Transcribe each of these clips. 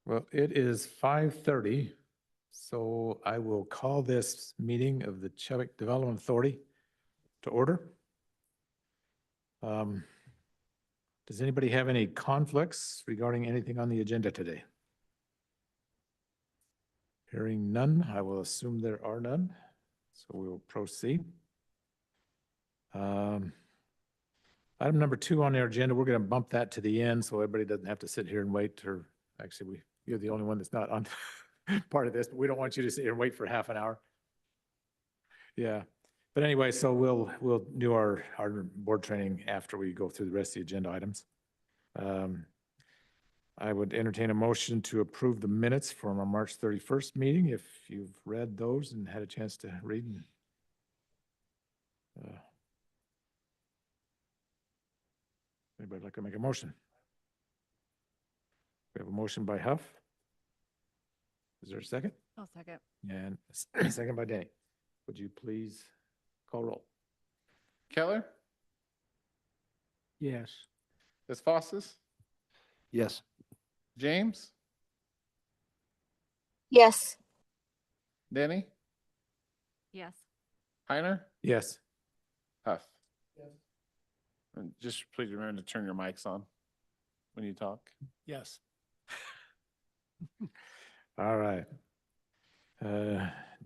Well, it is 5:30, so I will call this meeting of the Chubbuck Development Authority to order. Does anybody have any conflicts regarding anything on the agenda today? Hearing none, I will assume there are none, so we will proceed. Item number 2 on our agenda, we're going to bump that to the end so everybody doesn't have to sit here and wait, or actually, you're the only one that's not on part of this, but we don't want you to sit here and wait for half an hour. Yeah, but anyway, so we'll do our board training after we go through the rest of the agenda items. I would entertain a motion to approve the minutes from our March 31st meeting, if you've read those and had a chance to read. Anybody like to make a motion? We have a motion by Huff. Is there a second? I'll second. And a second by Danny. Would you please call roll? Keller, Yes. Desfosses, Yes. James, Yes. Denny, Yes. Heiner, Yes. Huff. And just please remember to turn your mics on when you talk. Yes. All right.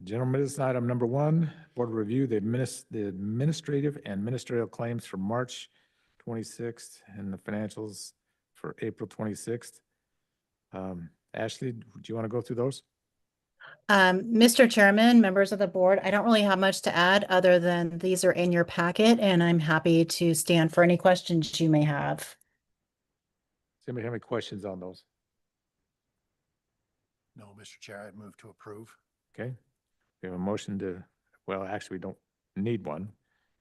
General business item number 1, board review, the administrative and ministerial claims for March 26th and the financials for April 26th. Ashley, do you want to go through those? Mr. Chairman, members of the board, I don't really have much to add other than these are in your packet and I'm happy to stand for any questions you may have. Does anybody have any questions on those? No, Mr. Chair, I'd move to approve. Okay. We have a motion to, well, actually, we don't need one.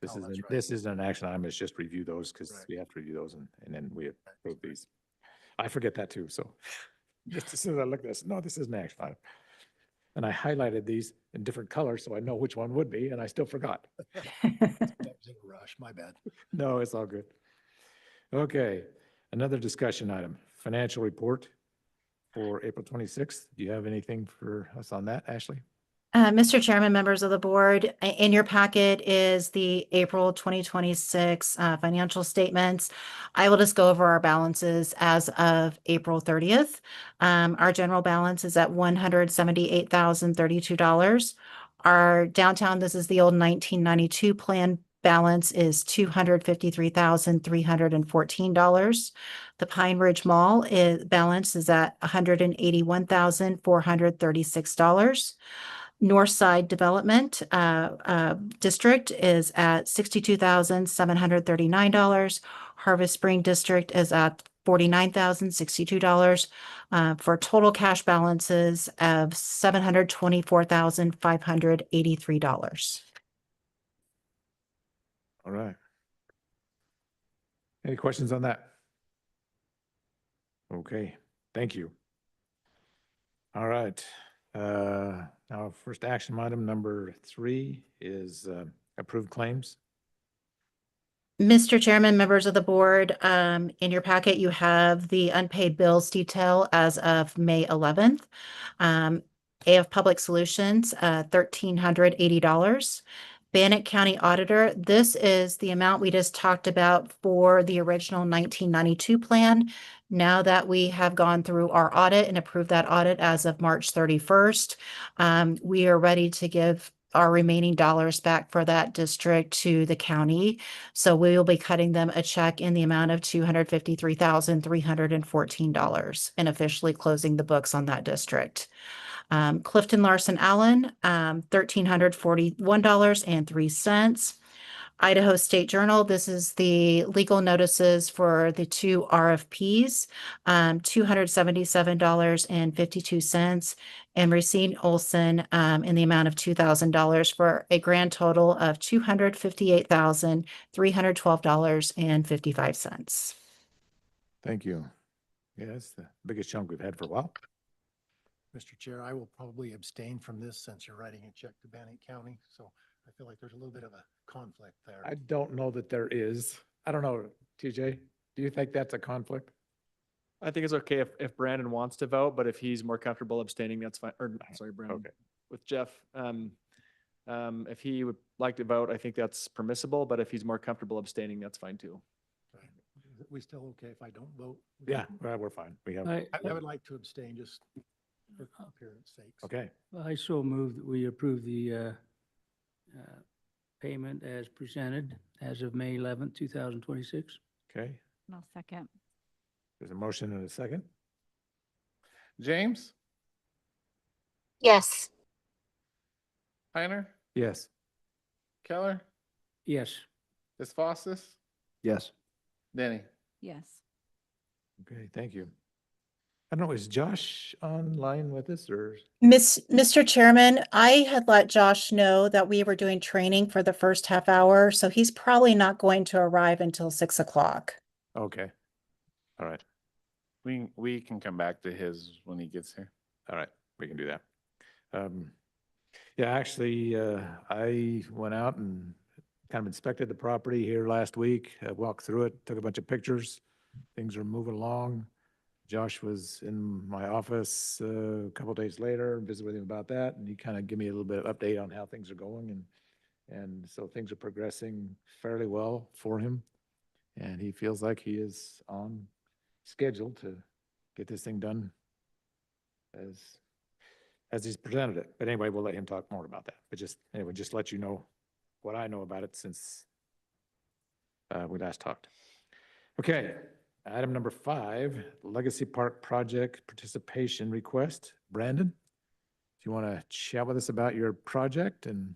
This Oh, is, that's right. this isn't an action item. It's just review those because Right. we have to review those and then we approve these. I forget that too. So just as soon as I look at this, no, this is an action item. And I highlighted these in different colors so I know which one would be, and I still forgot. That was a rush, my bad. No, it's all good. Okay, another discussion item, financial report for April 26th. Do you have anything for us on that, Ashley? Mr. Chairman, members of the board, in your packet is the April 2026 financial statements. I will just go over our balances as of April 30th. Our general balance is at $178,032. Our downtown, this is the old 1992 plan balance, is $253,314. The Pine Ridge Mall balance is at $181,436. Northside Development District is at $62,739. Harvest Spring District is at $49,062 for total cash balances of $724,583. All right. Any questions on that? Okay, thank you. All right. Now, first action item number 3 is approved claims. Mr. Chairman, members of the board, in your packet, you have the unpaid bills detail as of May 11th. AF Public Solutions, $1,380. Bannock County Auditor, this is the amount we just talked about for the original 1992 plan. Now that we have gone through our audit and approved that audit as of March 31st, we are ready to give our remaining dollars back for that district to the county. So we will be cutting them a check in the amount of $253,314 and officially closing the books on that district. Clifton Larson Allen, $1,341.03. Idaho State Journal, this is the legal notices for the 2 RFPs, $277.52. And Racine Olson in the amount of $2,000 for a grand total of $258,312.55. Thank you. Yeah, it's the biggest chunk we've had for a while. Mr. Chair, I will probably abstain from this since you're writing a check to Bannock County. So I feel like there's a little bit of a conflict there. I don't know that there is. I don't know, TJ, do you think that's a conflict? I think it's okay if Brandon wants to vote, but if he's more comfortable abstaining, that's fine. Or, sorry, Brandon. Okay. With Jeff, if he would like to vote, I think that's permissible, but if he's more comfortable abstaining, that's fine too. We still okay if I don't vote? Yeah, well, we're fine. We have, I would like to abstain just for appearance sakes. okay. I so move that we approve the payment as presented as of May 11th, 2026. Okay. No second. There's a motion and a second. James, Yes. Heiner, Yes. Keller, Yes. Desfossis, Yes. Denny. Yes. Okay, thank you. I don't know, is Josh online with us or? Mr. Chairman, I had let Josh know that we were doing training for the first half hour, so he's probably not going to arrive until 6 o'clock. Okay. All right. We can come back to his when he gets here. All right, we can do that. Yeah, actually, I went out and kind of inspected the property here last week, walked through it, took a bunch of pictures. Things are moving along. Josh was in my office a couple days later, visited with him about that, and he kind of gave me a little bit of update on how things are going, and so things are progressing fairly well for him. And he feels like he is on schedule to get this thing done as he's presented it. But anyway, we'll let him talk more about that. But just, anyway, just let you know what I know about it since we last talked. Okay, item number 5, Legacy Park Project Participation Request. Brandon, do you want to chat with us about your project? And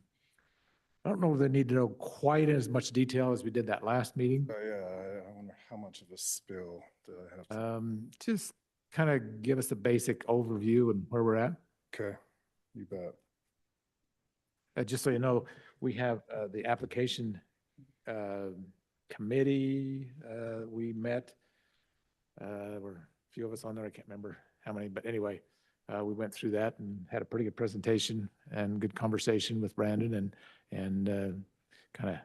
I don't know if they need to know quite as much detail as we did that last meeting. Yeah, I wonder how much of a spill do I have to? Just kind of give us a basic overview and where we're at. Okay, you bet. Just so you know, we have the application committee, we met. There were a few of us on there, I can't remember how many, but anyway, we went through that and had a pretty good presentation and good conversation with Brandon and kind of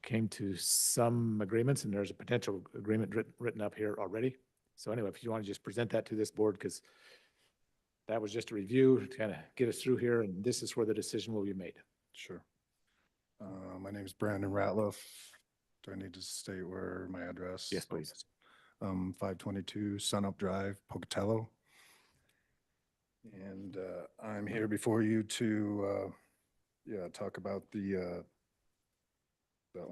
came to some agreements, and there's a potential agreement written up here already. So anyway, if you want to just present that to this board, because that was just a review to kind of get us through here, and this is where the decision will be made. Sure. My name is Brandon Ratliff. Do I need to state where my address? Yes, please. 522 Sunup Drive, Pocatello. And I'm here before you to, talk about the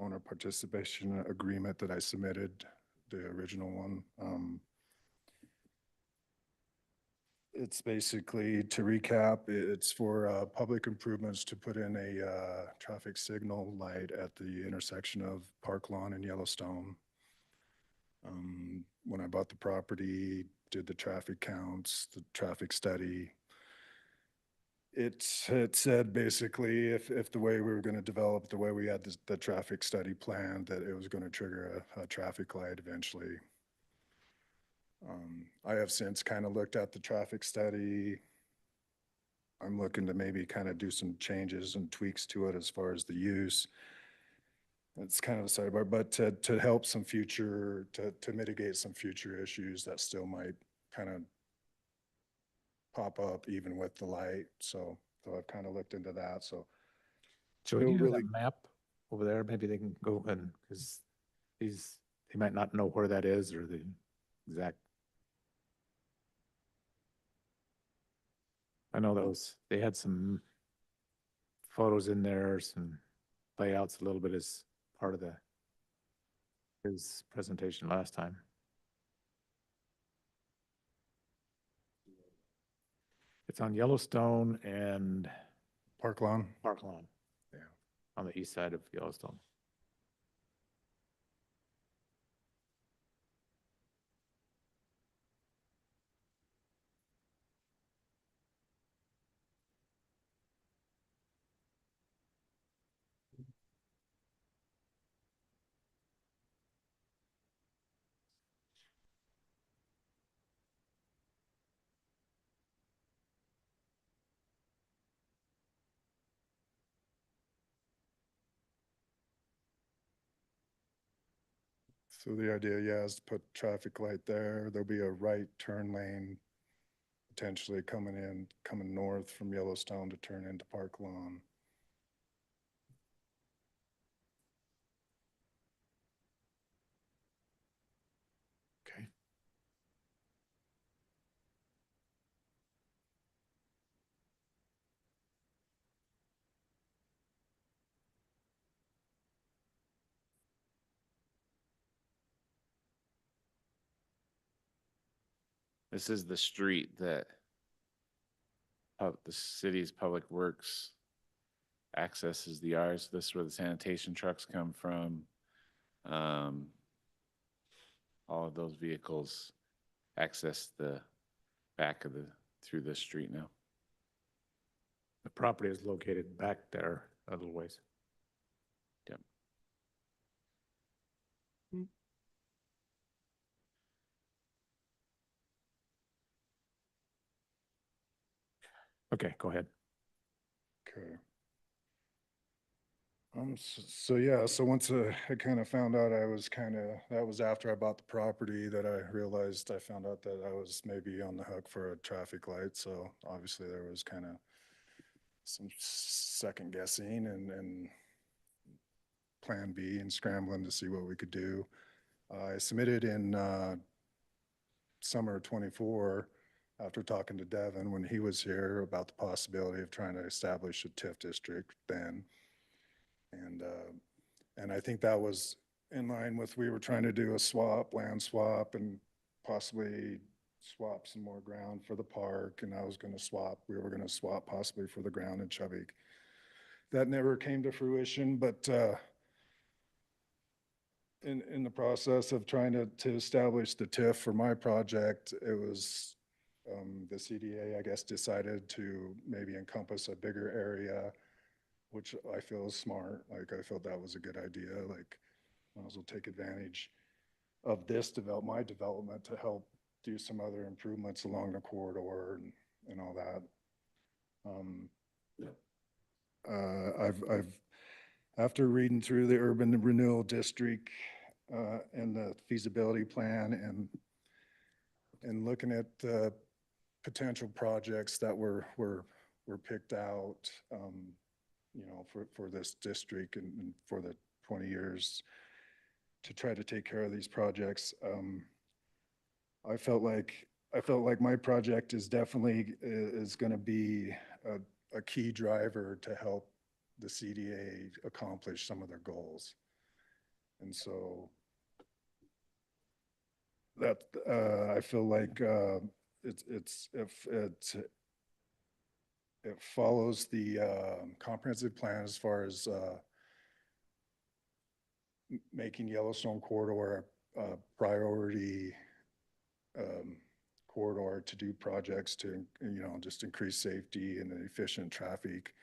owner participation agreement that I submitted, the original one. It's basically, to recap, it's for public improvements to put in a traffic signal light at the intersection of Park Lawn and Yellowstone. When I bought the property, did the traffic counts, the traffic study, it said basically if the way we were going to develop, the way we had the traffic study planned, that it was going to trigger a traffic light eventually. I have since kind of looked at the traffic study. I'm looking to maybe kind of do some changes and tweaks to it as far as the use. It's kind of a sidebar, but to help some future, to mitigate some future issues that still might kind of pop up even with the light. So I've kind of looked into that. So So It'll you have really- that map over there, maybe they can go and, because they might not know where that is or the exact. I know they had some photos in there, some layouts a little bit as part of his presentation last time. It's on Yellowstone and Park Lawn. Park Lawn. Yeah. On the east side of Yellowstone. So the idea, yeah, is to put traffic light there. There'll be a right turn lane potentially coming north from Yellowstone to turn into Park Lawn. Okay. This is the street that the city's public works accesses the yards. This is where the sanitation trucks come from. All of those vehicles access the back of through this street now. The property is located back there a little ways. Yep. Okay, go ahead. Okay. So yeah, so once I kind of found out that was after I bought the property that I realized I found out that I was maybe on the hook for a traffic light. So obviously there was kind of some second guessing and plan B and scrambling to see what we could do. I submitted in summer of '24 after talking to Devin when he was here about the possibility of trying to establish a TIF district then. And I think that was in line with, we were trying to do a land swap and possibly swap some more ground for the park. And we were going to swap possibly for the ground in Chubbuck. That never came to fruition, but in the process of trying to establish the TIF for my project, it was the CDA, I guess, decided to maybe encompass a bigger area, which I feel is smart. Like, I felt that was a good idea. Like, might as well take advantage of my development to help do some other improvements along the corridor and all that. After reading through the urban renewal district and the feasibility plan and looking at the potential projects that were picked out, for this district and for the 20 years to try to take care of these projects. I felt like my project is definitely going to be a key driver to help the CDA accomplish some of their goals. And so that I feel like it follows the comprehensive plan as far as making Yellowstone corridor a priority corridor to do projects to, just increase safety and efficient traffic.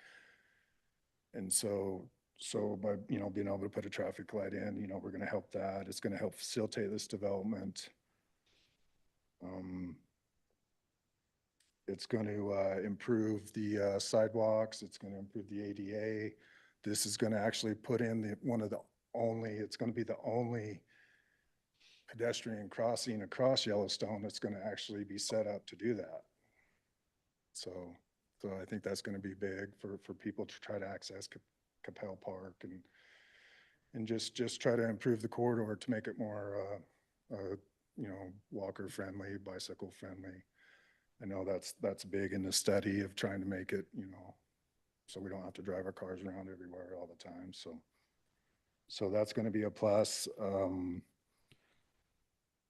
And so by, being able to put a traffic light in, we're going to help that. It's going to help facilitate this development. It's going to improve the sidewalks. It's going to improve the ADA. This is going to actually put in it's going to be the only pedestrian crossing across Yellowstone that's going to actually be set up to do that. So I think that's going to be big for people to try to access Capel Park and just try to improve the corridor to make it more, walker friendly, bicycle friendly. I know that's big in the study of trying to make it, so we don't have to drive our cars around everywhere all the time. So that's going to be a plus.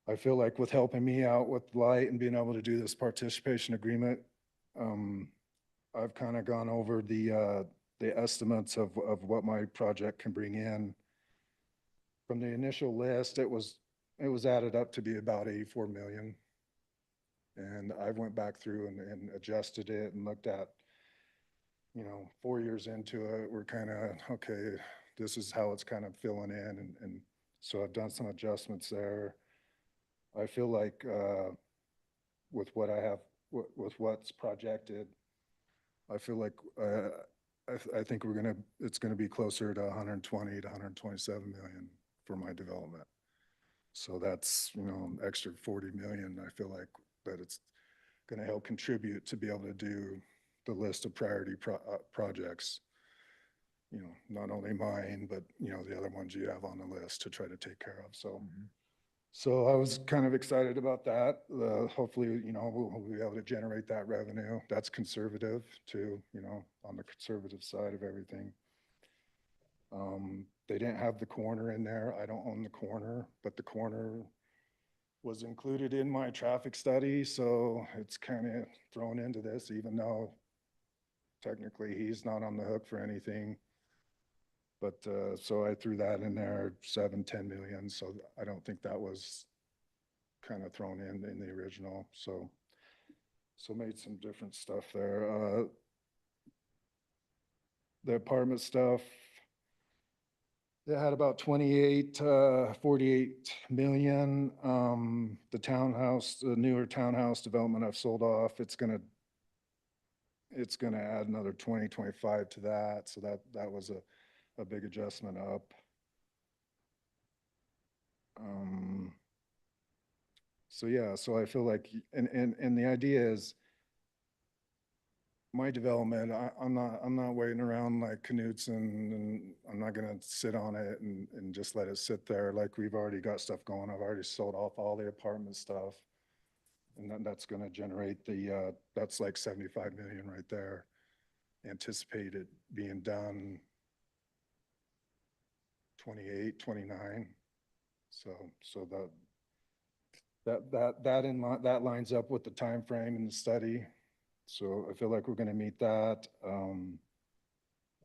I feel like with helping me out with light and being able to do this participation agreement, I've kind of gone over the estimates of what my project can bring in. From the initial list, it was added up to be about 84 million. And I went back through and adjusted it and looked at, 4 years into it, we're kind of, okay, this is how it's kind of filling in. And so I've done some adjustments there. I feel like with what I have, with what's projected, I feel like I think it's going to be closer to 120 to 127 million for my development. So that's, you know, an extra 40 million. I feel like that it's going to help contribute to be able to do the list of priority projects. You know, not only mine, but, you know, the other ones you have on the list to try to take care of. So, so I was kind of excited about that. Hopefully, you know, we'll be able to generate that revenue. That's conservative too, you know, on the conservative side of everything. They didn't have the corner in there. I don't own the corner, but the corner was included in my traffic study, so it's kind of thrown into this, even though technically he's not on the hook for anything. But, so I threw that in there, 7-10 million, so I don't think that was kind of thrown in the original, so made some different stuff there. The apartment stuff, they had about 48 million. The townhouse, the newer townhouse development I've sold off, it's gonna add another 25 to that. So that was a big adjustment up. So yeah, so I feel like, and the idea is, my development, I'm not waiting around like Knutson, and I'm not gonna sit on it and just let it sit there. Like, we've already got stuff going. I've already sold off all the apartment stuff. And then that's gonna generate that's like 75 million right there. Anticipated being done 28, 29. So that lines up with the time frame in the study. So I feel like we're gonna meet that. You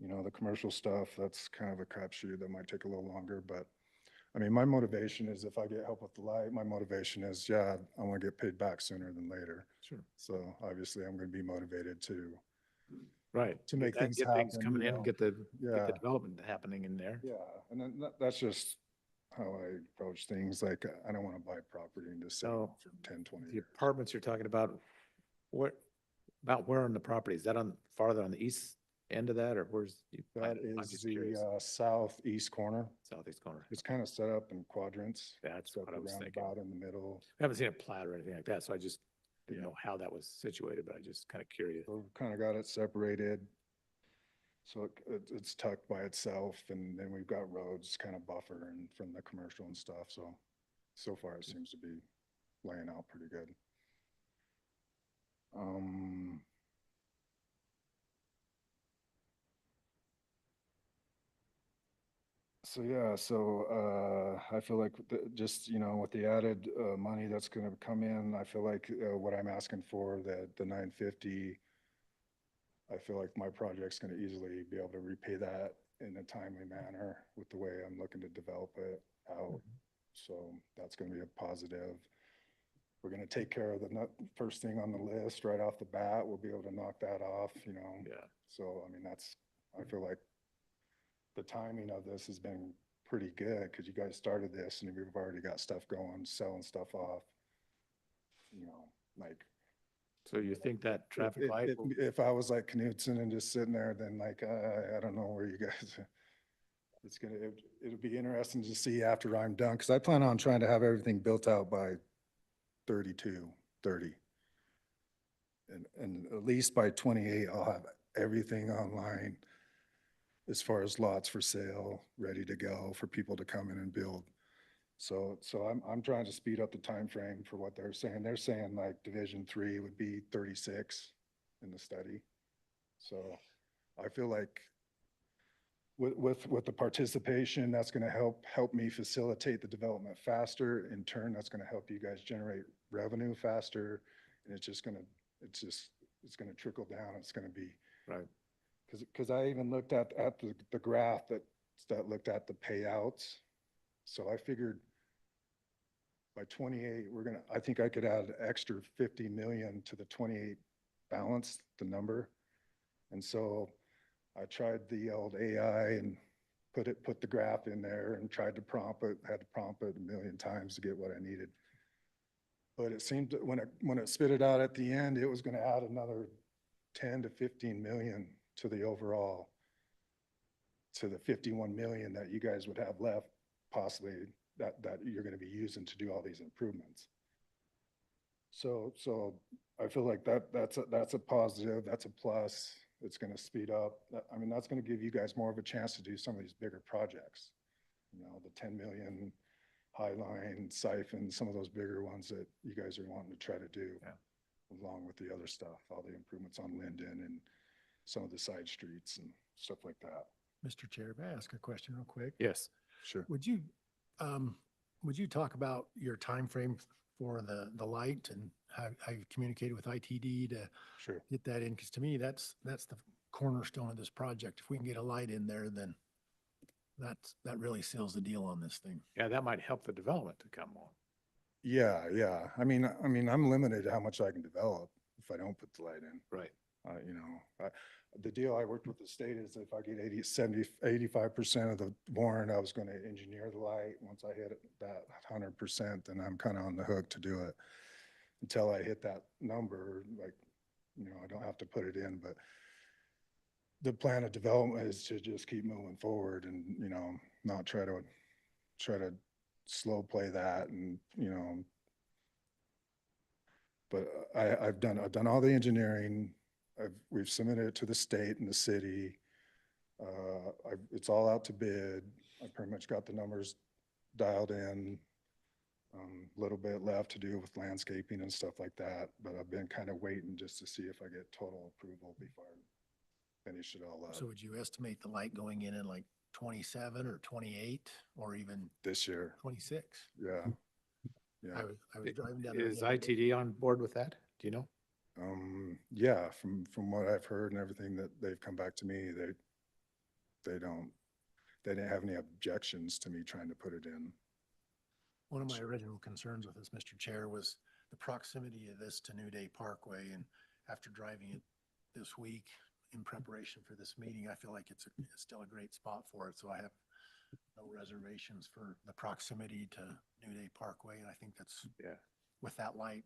know, the commercial stuff, that's kind of a crapshoot. That might take a little longer, but I mean, my motivation is, if I get help with the light, my motivation is, yeah, I want to get paid back sooner than later. Sure. So obviously I'm going to be motivated to Right. To make Get that- things get things happen, coming you in, know. get the Yeah. development happening in there. Yeah, and then that's just how I approach things. Like, I don't want to buy property and just sit on So, it for 10, 20 The years. apartments you're talking about, where on the property? Is that on, farther on the east end of that, or where's? That I'm is just the curious. southeast corner. Southeast corner. It's kind of set up in quadrants. That's Got what I the was thinking. roundabout in the middle. I haven't seen a plat or anything like that, so I just didn't Yeah. know how that was situated, but I just kind of curious. So we've kind of got it separated. So it's tucked by itself, and then we've got roads kind of buffer and from the commercial and stuff. So far it seems to be laying out pretty good. So yeah, I feel like just, you know, with the added money that's going to come in, I feel like what I'm asking for, the 950, I feel like my project's going to easily be able to repay that in a timely manner with the way I'm looking to develop it out. So that's going to be a positive. We're going to take care of the first thing on the list right off the bat. We'll be able to knock that off, you know. Yeah. So, I mean, I feel like the timing of this has been pretty good, because you guys started this and we've already got stuff going, selling stuff off. You know, like, So you think that traffic light will? if I was like Knutson and just sitting there, then like, I don't know where you guys, it'll be interesting to see after I'm done, because I plan on trying to have everything built out by 30. And at least by 28, I'll have everything online as far as lots for sale, ready to go for people to come in and build. So I'm trying to speed up the time frame for what they're saying. They're saying like Division 3 would be 36 in the study. So I feel like with the participation, that's going to help me facilitate the development faster. In turn, that's going to help you guys generate revenue faster. And it's going to trickle down. It's going to be Right. because I even looked at the graph that looked at the payouts. So I figured by 28, I think I could add extra 50 million to the 28 balance, the number. And so I tried the old AI and put the graph in there and tried to had to prompt it a million times to get what I needed. But it seemed that when it spit it out at the end, it was going to add another 10 to 15 million to the overall, to the 51 million that you guys would have left possibly that you're gonna be using to do all these improvements. So I feel like that's a positive, that's a plus. It's gonna speed up. I mean, that's gonna give you guys more of a chance to do some of these bigger projects. You know, the 10 million Highline, Siphon, some of those bigger ones that you guys are wanting to try to do. Yeah. Along with the other stuff, all the improvements on Linden and some of the side streets and stuff like that. Mr. Chair, may I ask a question real quick? Yes. Sure. Would you talk about your time frame for the light and how you communicated with ITD to Sure. get that in? Because to me, that's the cornerstone of this project. If we can get a light in there, then that really seals the deal on this thing. Yeah, that might help the development to come on. Yeah, yeah. I mean, I'm limited to how much I can develop if I don't put the light in. Right. You know, the deal I worked with the state is if I get 85% of the warrant, I was going to engineer the light. Once I hit that 100%, then I'm kind of on the hook to do it. Until I hit that number, like, you know, I don't have to put it in, but the plan of development is to just keep moving forward and, you know, not try to slow play that and, you know, but I've done all the engineering. We've submitted it to the state and the city. It's all out to bid. I pretty much got the numbers dialed in. Little bit left to do with landscaping and stuff like that, but I've been kind of waiting just to see if I get total approval before I finish it all up So would you estimate the light going in like 27 or 28 or even this year. 26? Yeah. Yeah. I was driving down there. Is the other day. ITD on board with that? Do you know? Yeah, from what I've heard and everything that they've come back to me, they didn't have any objections to me trying to put it in. One of my original concerns with this, Mr. Chair, was the proximity of this to New Day Parkway. And after driving it this week in preparation for this meeting, I feel like it's still a great spot for it. So I have no reservations for the proximity to New Day Parkway. And I think that's, Yeah. with that light,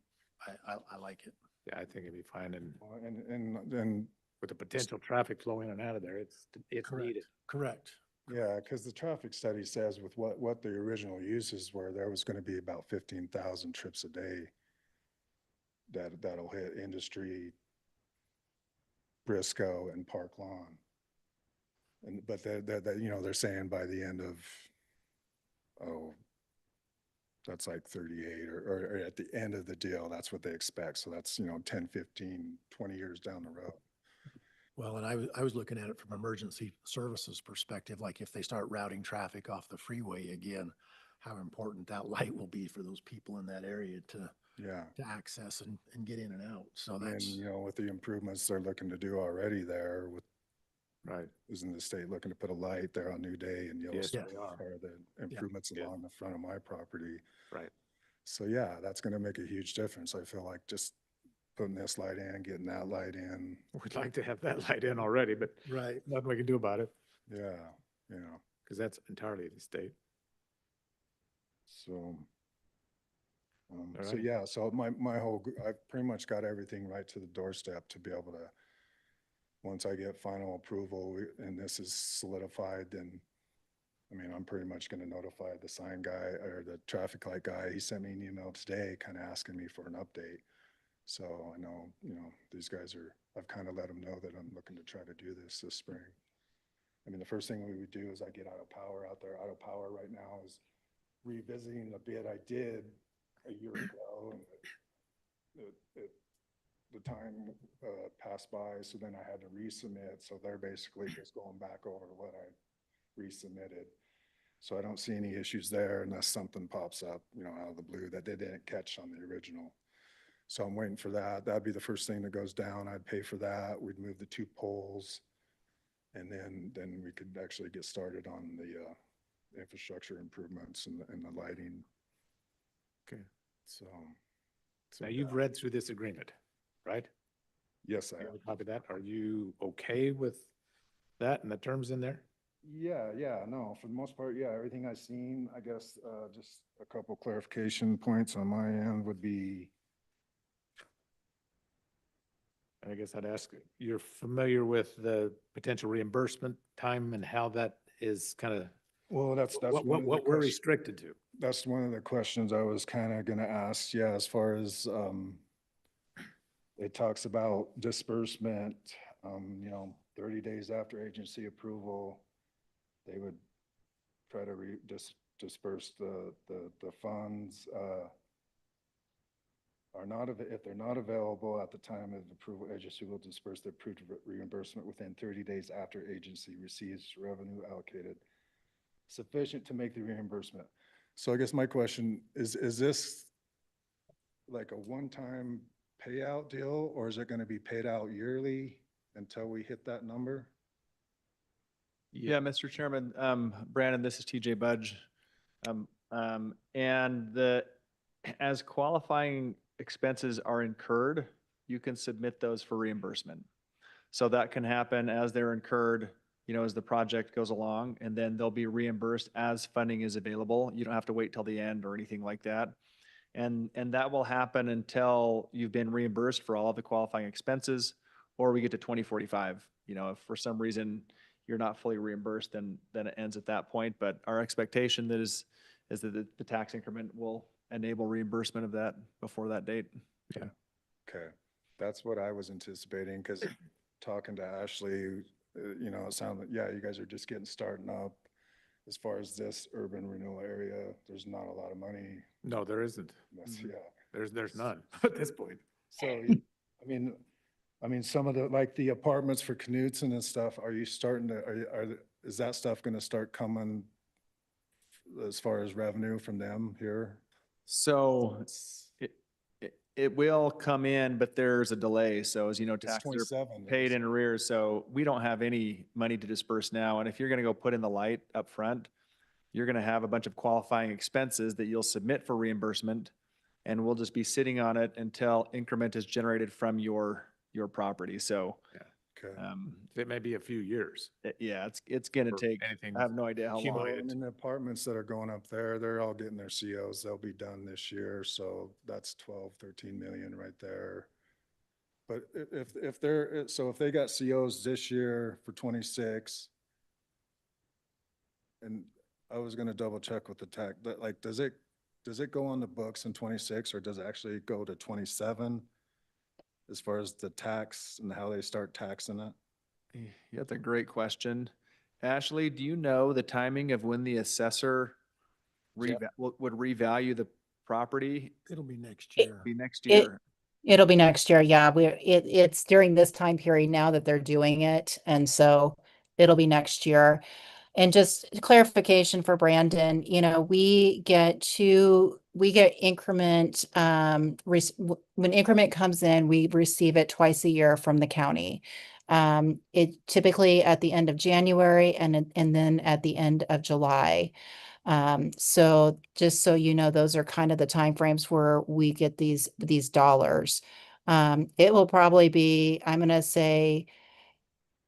I like it. Yeah, I think it'd be fine. And Well, and with the potential traffic flow in and out of there, it's Correct. needed. Correct. yeah, because the traffic study says with what the original uses were, there was going to be about 15,000 trips a day that'll hit Industry, Briscoe, and Park Lawn. But you know, they're saying by the end of, that's like 38 or at the end of the deal, that's what they expect. So that's, you know, 10, 15, 20 years down the road. Well, and I was looking at it from emergency services perspective, like if they start routing traffic off the freeway again, how important that light will be for those people in that area to Yeah. access and get in and out. So And, that's, you know, with the improvements they're looking to do already there with, Right. isn't the state looking to put a light there on New Day and Yes, Yellowstone? they are. Or the improvements Yeah. along the front of my property. Right. So yeah, that's gonna make a huge difference. I feel like just putting this light in, getting that light in. We'd like to have that light in already, but right. nothing we can do about it Yeah, you know, because that's entirely the state. so. So right. yeah, so my whole, I've pretty much got everything right to the doorstep to be able to, once I get final approval and this is solidified, then, I mean, I'm pretty much gonna notify the sign guy or the traffic light guy. He sent me an email today kind of asking me for an update. So I know, you know, these guys are, I've kind of let them know that I'm looking to try to do this spring. I mean, the first thing we would do is I get Auto Power out there. Auto Power right now is revisiting the bid I did a year ago. And the time passed by, so then I had to resubmit. So they're basically just going back over what I resubmitted. So I don't see any issues there unless something pops up, you know, out of the blue that they didn't catch on the original. So I'm waiting for that. That'd be the first thing that goes down. I'd pay for that. We'd move the 2 poles. And then we could actually get started on the infrastructure improvements and the lighting. Okay. So. Now you've read through this agreement, right? Yes, I You have. have a copy of that. Are you okay with that and the terms in there? Yeah, no, for the most part, yeah, everything I've seen, I guess, just a couple clarification points on my end would be, And I guess I'd ask, you're familiar with the potential reimbursement time and how that is kind of well, that's what one of the we're questions. restricted to? that's one of the questions I was kind of gonna ask, yeah, as far as, it talks about disbursement, 30 days after agency approval, they would try to disperse the funds, are not, if they're not available at the time of approval, agency will disperse the approved reimbursement within 30 days after agency receives revenue allocated sufficient to make the reimbursement. So I guess my question is this like a one-time payout deal, or is it going to be paid out yearly until we hit that number? Yeah, Mr. Chairman, Brandon, this is TJ Budge. And as qualifying expenses are incurred, you can submit those for reimbursement. So that can happen as they're incurred, as the project goes along, and then they'll be reimbursed as funding is available. You don't have to wait till the end or anything like that. And that will happen until you've been reimbursed for all of the qualifying expenses, or we get to 2045. If for some reason you're not fully reimbursed, then it ends at that point. But our expectation is that the tax increment will enable reimbursement of that before that date. Okay, that's what I was anticipating, because talking to Ashley, it sounded, yeah, you guys are just getting started up. As far as this urban renewal area, there's not a lot of money. No, there isn't. Yeah. There's none at this point. So, I mean, some of the apartments for Knutson and stuff, are you starting to, is that stuff gonna start coming as far as revenue from them here? So it will come in, but there's a delay. So as you know, It's taxes are 27. paid in arrears, so we don't have any money to disperse now. And if you're gonna go put in the light up front, you're gonna have a bunch of qualifying expenses that you'll submit for reimbursement, and we'll just be sitting on it until increment is generated from your property. So, Okay. It may be a few years. yeah, it's gonna For take, anything I have no idea how long. accumulated. And the apartments that are going up there, they're all getting their COs. They'll be done this year. So that's 12, 13 million right there. But if they're, so if they got COs this year for 26, and I was gonna double check with the tax, but like, does it go on the books in 26, or does it actually go to 27? As far as the tax and how they start taxing it? Yeah, that's a great question. Ashley, do you know the timing of when the assessor would revalue the property? It'll be next It- year. Be next It, year. it'll be next year. Yeah, it's during this time period now that they're doing it. And so it'll be next year. And just clarification for Brandon, we get increment, when increment comes in, we receive it twice a year from the county. It typically at the end of January and then at the end of July. So just so you know, those are kind of the timeframes where we get these dollars. It will probably be, I'm gonna say,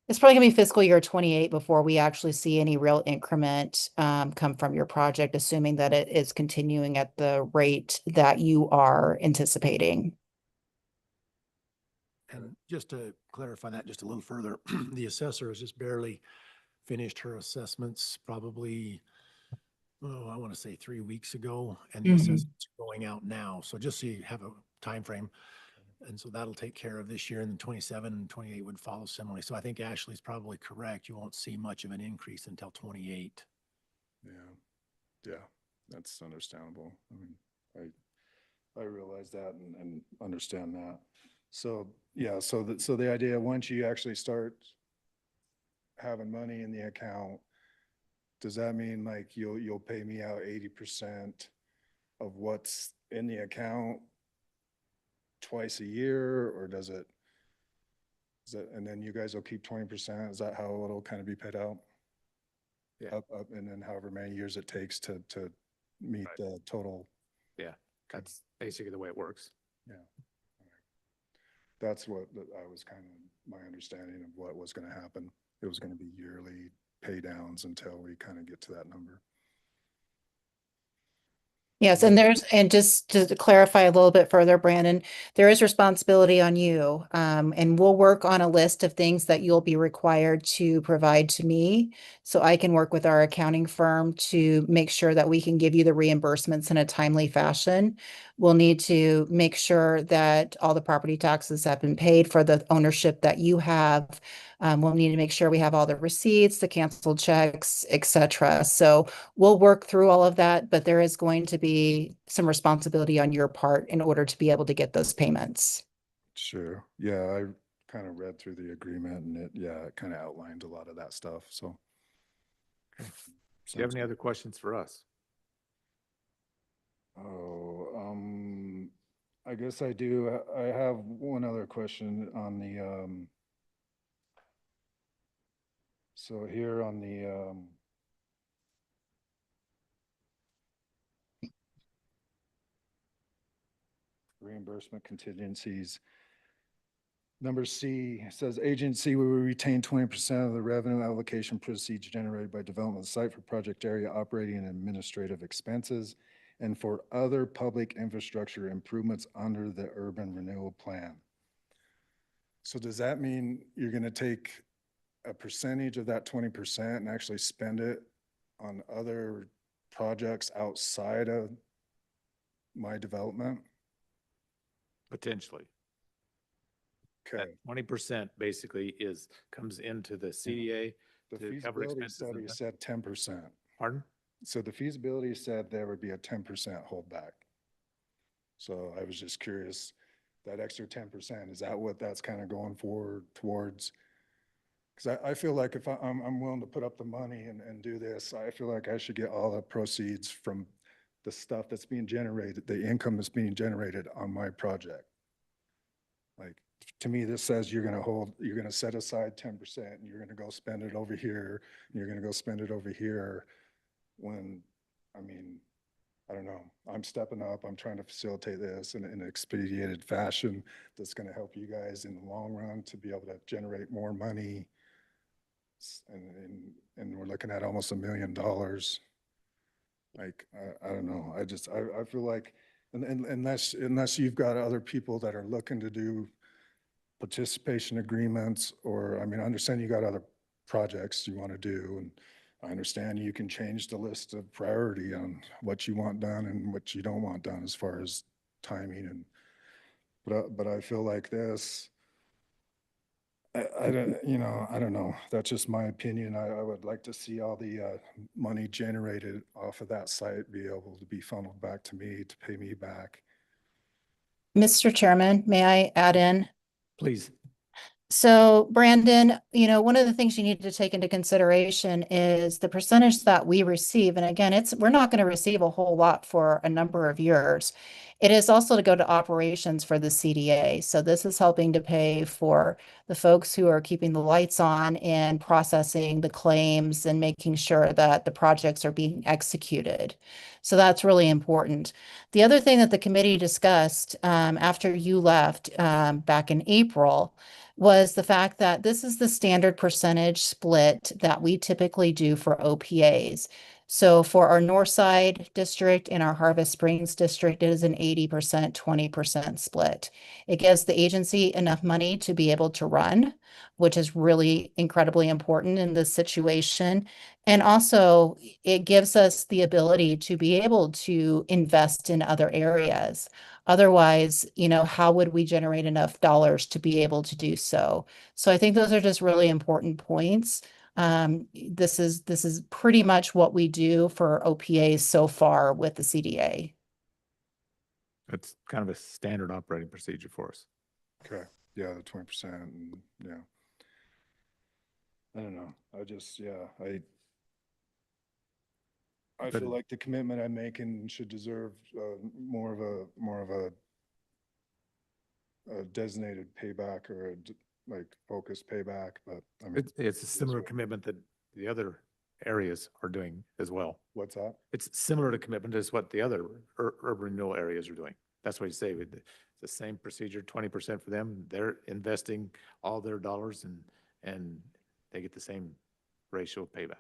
it's probably gonna be fiscal year 28 before we actually see any real increment come from your project, assuming that it is continuing at the rate that you are anticipating. And just to clarify that just a little further, the assessor has just barely finished her assessments, probably, I want to say 3 weeks ago, and the Mhm. assessments are going out now. So just so you have a time frame. And so that'll take care of this year, and then 27 and 28 would follow similarly. So I think Ashley's probably correct. You won't see much of an increase until 28. Yeah, that's understandable. I mean, I realize that and understand that. So, yeah, so the idea, once you actually start having money in the account, does that mean like you'll pay me out 80% of what's in the account twice a year, or does it, and then you guys will keep 20%? Is that how it'll kind of be paid out? Yeah. Up, and then however many years it takes to meet Right. the total. Yeah, that's basically the way it works. Yeah. That's what I was kind of, my understanding of what was going to happen. It was going to be yearly pay downs until we kind of get to that number. Yes, and just to clarify a little bit further, Brandon, there is responsibility on you. And we'll work on a list of things that you'll be required to provide to me. So I can work with our accounting firm to make sure that we can give you the reimbursements in a timely fashion. We'll need to make sure that all the property taxes have been paid for the ownership that you have. We'll need to make sure we have all the receipts, the canceled checks, etc. So we'll work through all of that, but there is going to be some responsibility on your part in order to be able to get those payments. Sure. Yeah, I kind of read through the agreement and it kind of outlined a lot of that stuff, so. Do you have Sounds any good. other questions for us? Oh, I guess I do. I have one other question on the, so here on the, reimbursement contingencies. Number C says agency will retain 20% of the revenue allocation proceeds generated by development of the site for project area operating and administrative expenses and for other public infrastructure improvements under the urban renewal plan. So does that mean you're going to take a percentage of that 20% and actually spend it on other projects outside of my development? Potentially. Okay. That 20% basically comes into the CDA The to cover feasibility expenses. study and- said 10%. Pardon? So the feasibility said there would be a 10% holdback. So I was just curious, that extra 10%, is that what that's kind of going forward towards? Because I feel like if I'm willing to put up the money and do this, I feel like I should get all the proceeds from the stuff that's being generated, the income that's being generated on my project. Like, to me, this says you're gonna set aside 10% and you're gonna go spend it over here, and you're gonna go spend it over here. When, I mean, I don't know, I'm stepping up, I'm trying to facilitate this in an expedited fashion that's gonna help you guys in the long run to be able to generate more money. And we're looking at almost $1 million. Like, I don't know, I feel like, unless you've got other people that are looking to do participation agreements, or, I mean, I understand you got other projects you want to do, and I understand you can change the list of priority on what you want done and what you don't want done as far as timing and, but I feel like this, I don't, I don't know. That's just my opinion. I would like to see all the money generated off of that site be able to be funneled back to me to pay me back. Mr. Chairman, may I add in? Please. So Brandon, one of the things you need to take into consideration is the percentage that we receive. And again, we're not going to receive a whole lot for a number of years. It is also to go to operations for the CDA. So this is helping to pay for the folks who are keeping the lights on and processing the claims and making sure that the projects are being executed. So that's really important. The other thing that the committee discussed after you left back in April was the fact that this is the standard percentage split that we typically do for OPAs. So for our Northside district and our Harvest Springs district, it is an 80%, 20% split. It gives the agency enough money to be able to run, which is really incredibly important in this situation. And also it gives us the ability to be able to invest in other areas. Otherwise, how would we generate enough dollars to be able to do so? So I think those are just really important points. This is pretty much what we do for OPAs so far with the CDA. It's kind of a standard operating procedure for us. Okay, yeah, the 20%, and yeah. I don't know, I But- feel like the commitment I'm making should deserve more of a designated payback or like focused payback, but I mean, It's a similar commitment that the other areas are doing as well. what's that? It's similar to commitment as what the other urban renewal areas are doing. That's what you say, with the same procedure, 20% for them. They're investing all their dollars and they get the same ratio of payback.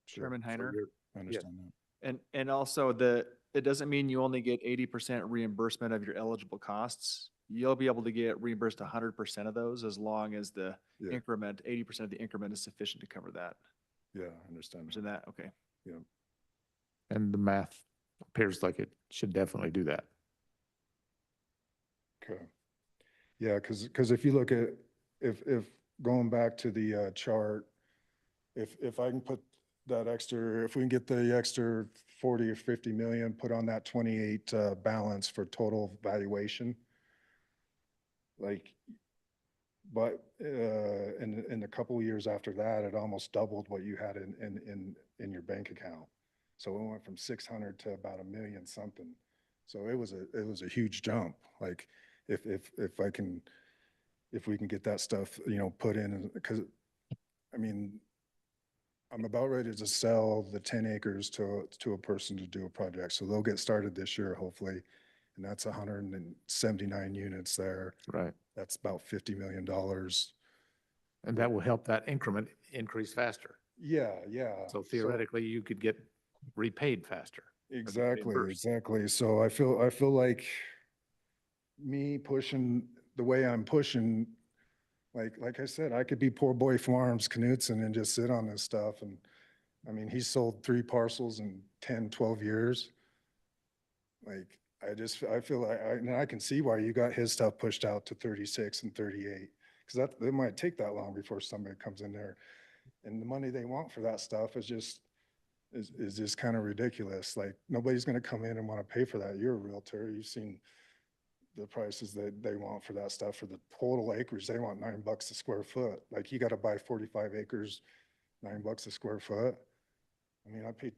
Sure. Chairman So Heiner? you're- I understand that. And also it doesn't mean you only get 80% reimbursement of your eligible costs. You'll be able to get reimbursed 100% of those as long as the Yeah, increment, 80% of the increment is sufficient to cover that. yeah, I understand. So that, okay. And the math appears like it should definitely do that. Okay. Yeah, because if you look at, if going back to the chart, if I can put that extra, if we can get the extra 40 or 50 million put on that 28 balance for total valuation, like, but in a couple of years after that, it almost doubled what you had in your bank account. So it went from 600 to about 1 million something. So it was a huge jump. Like if we can get that stuff, put in, because I mean, I'm about ready to sell the 10 acres to a person to do a project. So they'll get started this year, hopefully. And that's 179 units there. Right. That's about $50 million. And that will help that increment increase faster. Yeah, yeah. So theoretically, you could get repaid faster. or get Exactly, reimbursed. exactly. So I feel like me pushing the way I'm pushing, like I said, I could be poor boy Farms Knutson and just sit on this stuff. And I mean, he sold 3 parcels in 10, 12 years. Like, I feel like, and I can see why you got his stuff pushed out to 36 and 38. Because it might take that long before somebody comes in there. And the money they want for that stuff is just kind of ridiculous. Like, nobody's going to come in and want to pay for that. You're a realtor. You've seen the prices that they want for that stuff. For the total acreage, they want $9 a square foot. Like, you got to buy 45 acres, $9 a square foot. I mean, I paid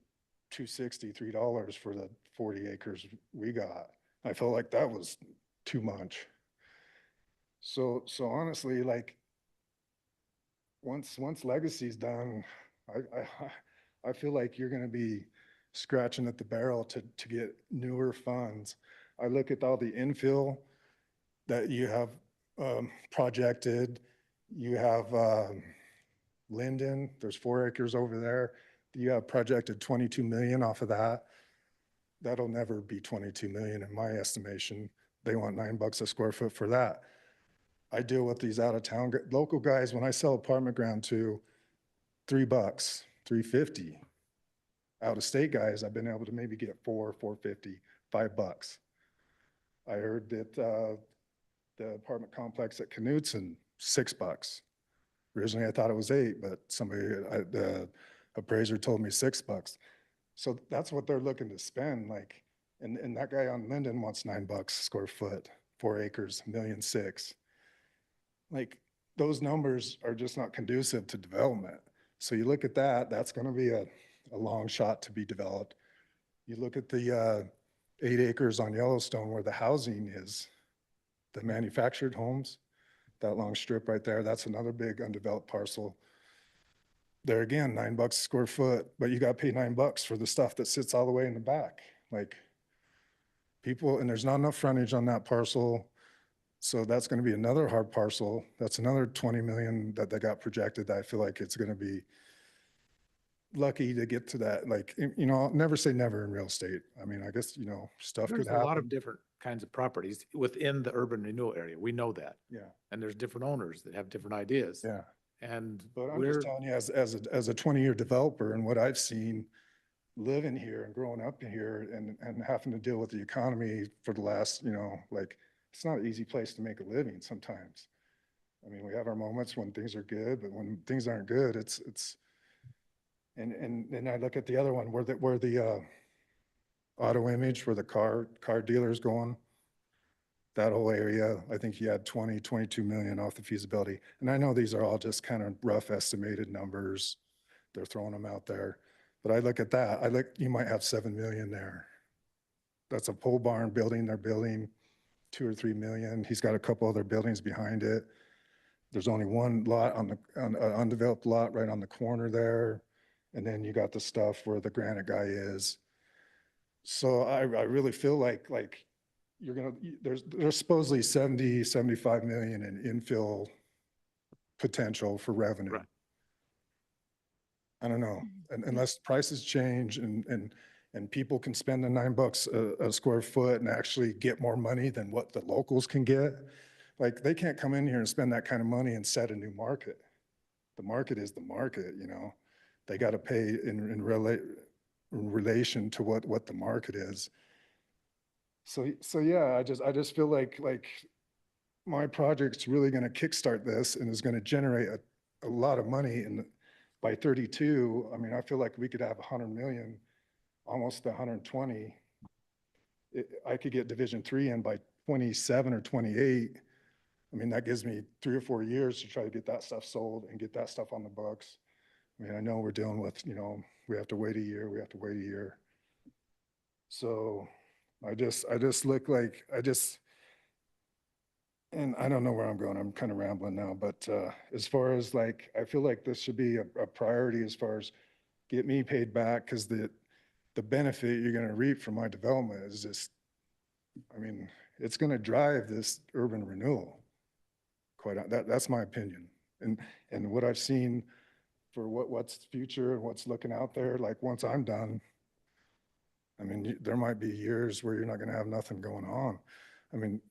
$263 for the 40 acres we got. I felt like that was too much. So honestly, like, once Legacy's done, I feel like you're going to be scratching at the barrel to get newer funds. I look at all the infill that you have projected. You have Linden, there's 4 acres over there. You have projected 22 million off of that. That'll never be 22 million in my estimation. They want $9 a square foot for that. I deal with these out of town local guys. When I sell apartment ground to $3, $3.50. Out of state guys, I've been able to maybe get $4.50, $5. I heard that the apartment complex at Knutson, $6. Originally, I thought it was $8, but the appraiser told me $6. So that's what they're looking to spend. Like, and that guy on Linden wants $9 a square foot, 4 acres, $1.6 million. Like, those numbers are just not conducive to development. So you look at that, that's going to be a long shot to be developed. You look at the 8 acres on Yellowstone where the housing is, the manufactured homes, that long strip right there, that's another big undeveloped parcel. There again, $9 a square foot, but you got to pay $9 for the stuff that sits all the way in the back. Like, people, and there's not enough frontage on that parcel. So that's going to be another hard parcel. That's another 20 million that they got projected. I feel like it's going to be lucky to get to that. Like, I'll never say never in real estate. I mean, I guess, stuff There's could a lot of happen. different kinds of properties within the urban renewal area. We know that. Yeah, And there's different owners that have different ideas. yeah. And But I'm we're, just telling you, as a 20-year developer and what I've seen living here and growing up here and having to deal with the economy for the last, like, it's not an easy place to make a living sometimes. I mean, we have our moments when things are good, but when things aren't good, and I look at the other one where the auto image, where the car dealer's going, that whole area, I think you had 22 million off the feasibility. And I know these are all just kind of rough estimated numbers. They're throwing them out there. But I look at that, you might have 7 million there. That's a pole barn building they're building, 2 or 3 million. He's got a couple other buildings behind it. There's only one lot on an undeveloped lot right on the corner there. And then you got the stuff where the granite guy is. So I really feel like there's supposedly 70, 75 million in infill potential for revenue. Right. I don't know, unless prices change and and people can spend the $9 a square foot and actually get more money than what the locals can get. Like, they can't come in here and spend that kind of money and set a new market. The market is the market, you know? They got to pay in relation to what the market is. So yeah, I just feel like my project's really going to kickstart this and is going to generate a lot of money. And by 32, I mean, I feel like we could have 100 million, almost 120. I could get Division 3 in by 27 or 28. I mean, that gives me 3 or 4 years to try to get that stuff sold and get that stuff on the books. I mean, I know we're dealing with, you know, we have to wait a year, we have to wait a year. So I just look like, and I don't know where I'm going. I'm kind of rambling now, but as far as like, I feel like this should be a priority as far as get me paid back, because the benefit you're going to reap from my development is just, I mean, it's going to drive this urban renewal. That's my opinion. And what I've seen for what's future and what's looking out there, like once I'm done, I mean, there might be years where you're not going to have nothing going on. I mean,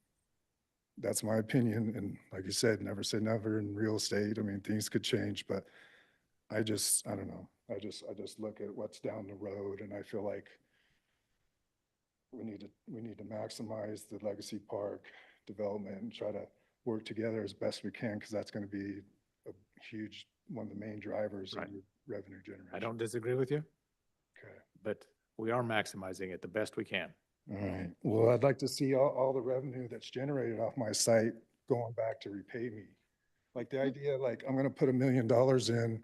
that's my opinion. And like you said, never say never in real estate. I mean, things could change, but I don't know. I just look at what's down the road, and I feel like we need to maximize the Legacy Park development and try to work together as best we can, because that's going to be a huge, one of the main drivers of Right. your revenue generation. I don't disagree with you, Okay. but we are maximizing it the best we can. All right. Well, I'd like to see all the revenue that's generated off my site going back to repay me. Like the idea, like I'm going to put $1 million in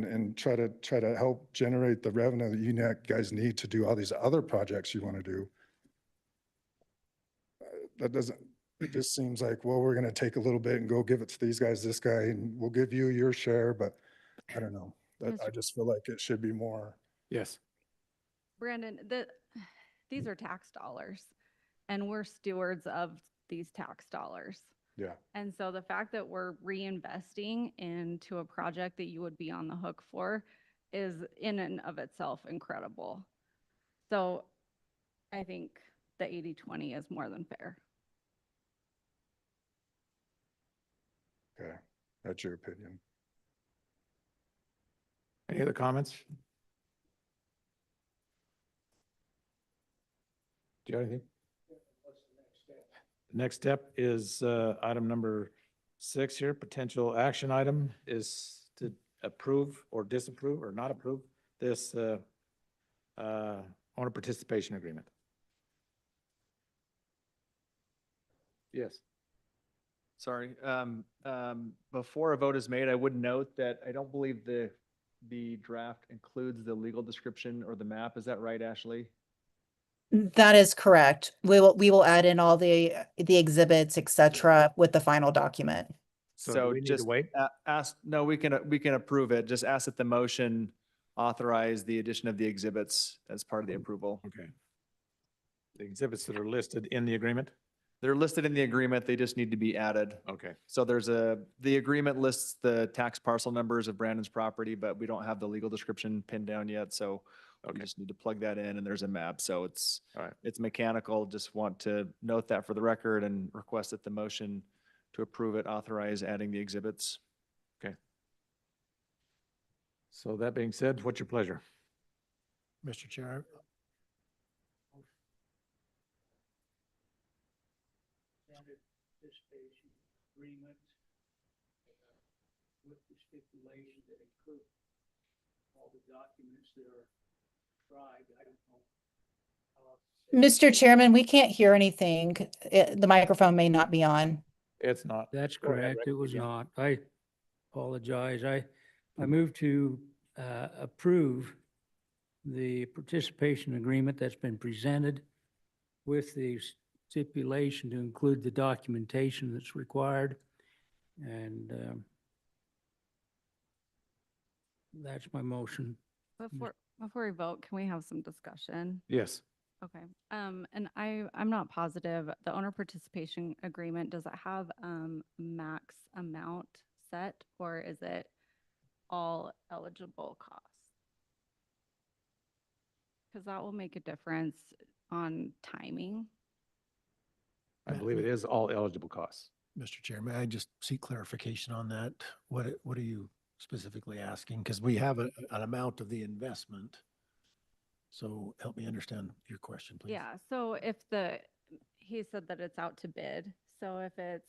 and try to help generate the revenue that you guys need to do all these other projects you want to do. That doesn't, it just seems like, well, we're going to take a little bit and go give it to these guys, this guy, and we'll give you your share, but I don't know. I just feel like it should be more. Yes. Brandon, these are tax dollars and we're stewards of these tax dollars. Yeah. And so the fact that we're reinvesting into a project that you would be on the hook for is in and of itself incredible. So I think the 80-20 is more than fair. Okay. That's your opinion. Any other comments? Do you have anything? The next step is item number 6 here. Potential action item is to approve or disapprove or not approve this owner participation agreement. Yes. Sorry. Before a vote is made, I would note that I don't believe the draft includes the legal description or the map. Is that right, Ashley? That is correct. We will add in all the exhibits, et cetera, with the final document. So do we need to just wait? Ask, no, we can approve it. Just ask that the motion authorize the addition of the exhibits as part of the approval. Okay. The exhibits that are listed in the agreement? They're listed in the agreement. They just need to be added. Okay. So the agreement lists the tax parcel numbers of Brandon's property, but we don't have the legal description pinned down yet. So we Okay. just need to plug that in, and there's a map. So it's All right. it's mechanical. Just want to note that for the record and request that the motion to approve it authorize adding the exhibits. So that being said, what's your pleasure? Mr. Chair, Standard participation agreement with the stipulation that include all the documents that are tried. I don't know how else to say it. Mr. Chairman, we can't hear anything. The microphone may not be on. It's not. That's Go ahead, correct. Rick, It was begin. not. I apologize. I move to approve the participation agreement that's been presented with the stipulation to include the documentation that's required. And that's my motion. Before we vote, can we have some discussion? Yes. Okay, and I'm not positive, the owner participation agreement, does it have, max amount set, or is it all eligible costs? because that will make a difference on timing. I believe it is all eligible costs. Mr. Chair, may I just seek clarification on that? What are you specifically asking? Because we have an amount of the investment. So help me understand your question, please. Yeah, so he said that it's out to bid. So if it's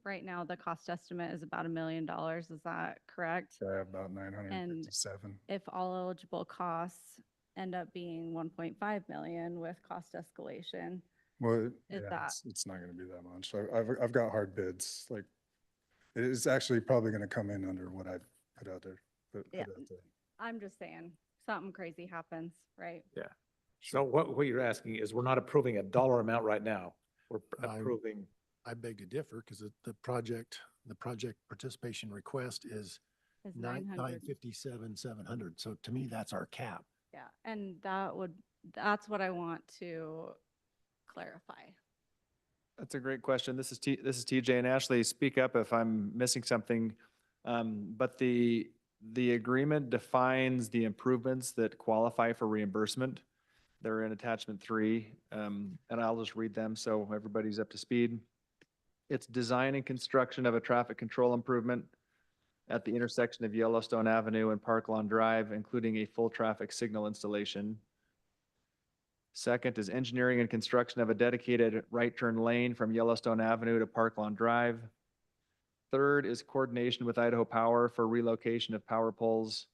right now, the cost estimate is about $1 million. Is that correct? I have about 957. If all eligible costs end up being 1.5 million with cost escalation, Well, Is yeah, that- it's not gonna be that much. I've got hard bids, like, it is actually probably gonna come in under what I put out there. Yeah. I'm just saying, something crazy happens, right? So what you're asking is we're not approving a dollar amount right now. We're I'm- approving, I beg to differ because the project participation request is Is 957, 700. So to me, that's our cap. Yeah, and that's what I want to clarify. That's a great question. This is TJ, and Ashley, speak up if I'm missing something. But the agreement defines the improvements that qualify for reimbursement. They're in attachment 3, and I'll just read them so everybody's up to speed. It's design and construction of a traffic control improvement at the intersection of Yellowstone Avenue and Park Lawn Drive, including a full traffic signal installation. Second is engineering and construction of a dedicated right turn lane from Yellowstone Avenue to Park Lawn Drive. Third is coordination with Idaho Power for relocation of power poles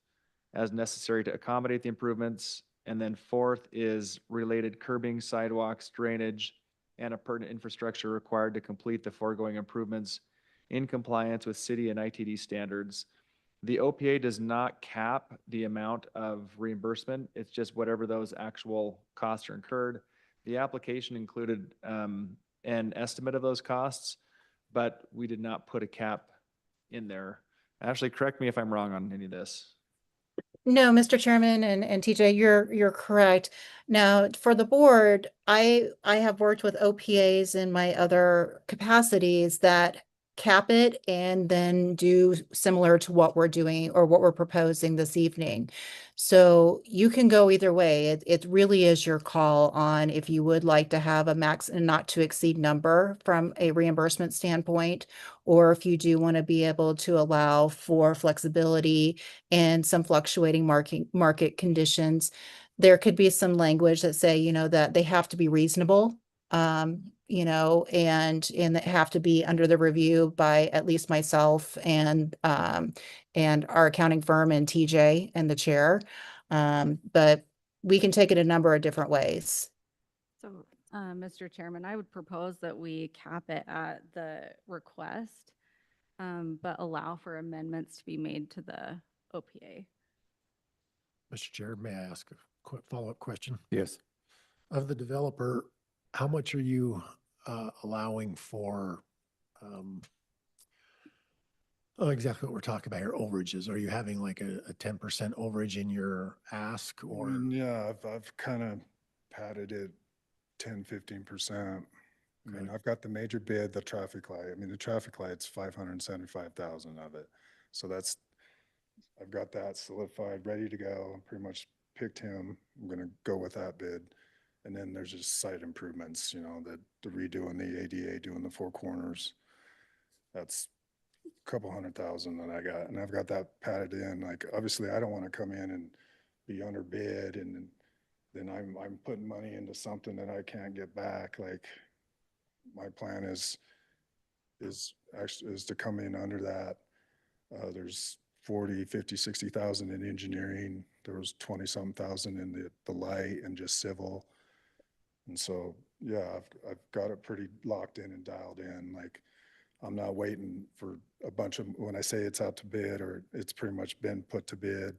as necessary to accommodate the improvements. And then fourth is related curbing, sidewalks, drainage, and appurtenant infrastructure required to complete the foregoing improvements in compliance with city and ITD standards. The OPA does not cap the amount of reimbursement. It's just whatever those actual costs are incurred. The application included an estimate of those costs, but we did not put a cap in there. Ashley, correct me if I'm wrong on any of this. No, Mr. Chairman and TJ, you're correct. Now, for the board, I have worked with OPAs in my other capacities that cap it and then do similar to what we're doing or what we're proposing this evening. So you can go either way. It really is your call on if you would like to have a max and not to exceed number from a reimbursement standpoint, or if you do want to be able to allow for flexibility and some fluctuating market conditions. There could be some language that say, that they have to be reasonable, and that have to be under the review by at least myself and our accounting firm and TJ and the chair. But we can take it a number of different ways. So, Mr. Chairman, I would propose that we cap it at the request, but allow for amendments to be made to the OPA. Mr. Chair, may I ask a quick follow-up question? yes. Of the developer, how much are you allowing for exactly what we're talking about here, overages? Are you having like a 10% overage in your ask or? Yeah, I've kind of padded it 10, 15%. I mean, Okay. I've got the major bid, the traffic light. I mean, the traffic light's 575,000 of it. So I've got that solidified, ready to go. Pretty much picked him. I'm gonna go with that bid. And then there's just site improvements, the redoing the ADA, doing the 4 corners. That's a couple $100,000 that I got, and I've got that padded in. Like, obviously, I don't want to come in and be under bid, and then I'm putting money into something that I can't get back. Like, my plan is to come in under that. There's 40, 50, 60,000 in engineering. There was 20-something thousand in the light and just civil. And so, yeah, I've got it pretty locked in and dialed in. Like, I'm not waiting for a bunch of, when I say it's out to bid or it's pretty much been put to bid,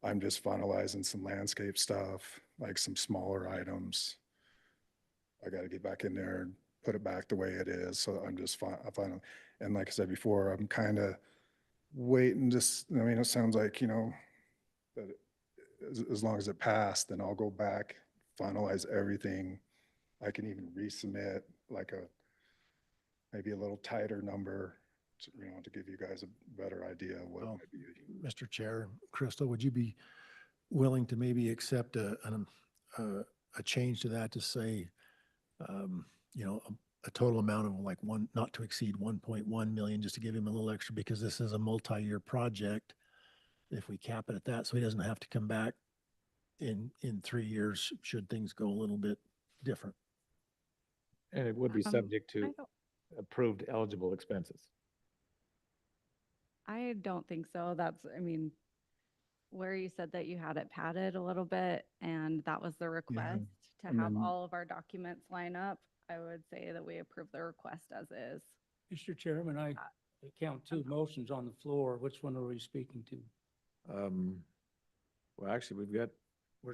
I'm just finalizing some landscape stuff, like some smaller items. I got to get back in there and put it back the way it is. So I'm just final. And like I said before, I'm kind of waiting it sounds like, that as long as it passed, then I'll go back, finalize everything. I can even resubmit like maybe a little tighter number, to give you guys a better idea of what. Well, Mr. Chair, Crystal, would you be willing to maybe accept a change to that to say, you know, a total amount of like not to exceed 1.1 million, just to give him a little extra, because this is a multi-year project. If we cap it at that, so he doesn't have to come back in 3 years, should things go a little bit different. And it would be subject I to don't, approved eligible expenses. I don't think so. That's, I mean, where you said that you had it padded a little bit and that was the request to and have then- all of our documents line up, I would say that we approve the request as is. Mr. Chairman, I count two motions on the floor. Which one are we speaking to? Well, actually, we're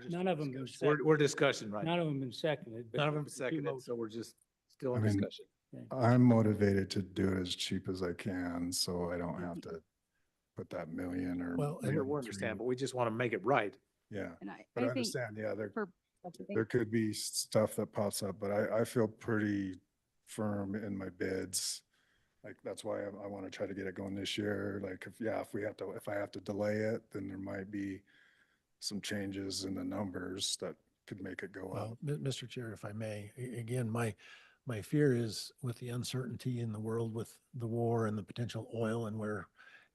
just. None of them been We're seconded. discussing right None now. of them been seconded. but None of them two seconded, motions. so we're just still I in mean, discussion. I'm motivated to do it as cheap as I can, so I don't have to put that million or. Well, We million understand, three. but we just want to make it right. Yeah, And but I I think understand, yeah, for there could be stuff that pops up, but I feel pretty firm in my bids. Like, that's why I want to try to get it going this year. Like, if I have to delay it, then there might be some changes in the numbers that could make it go up. Well, Mr. Chair, if I may, again, my fear is with the uncertainty in the world with the war and the potential oil and where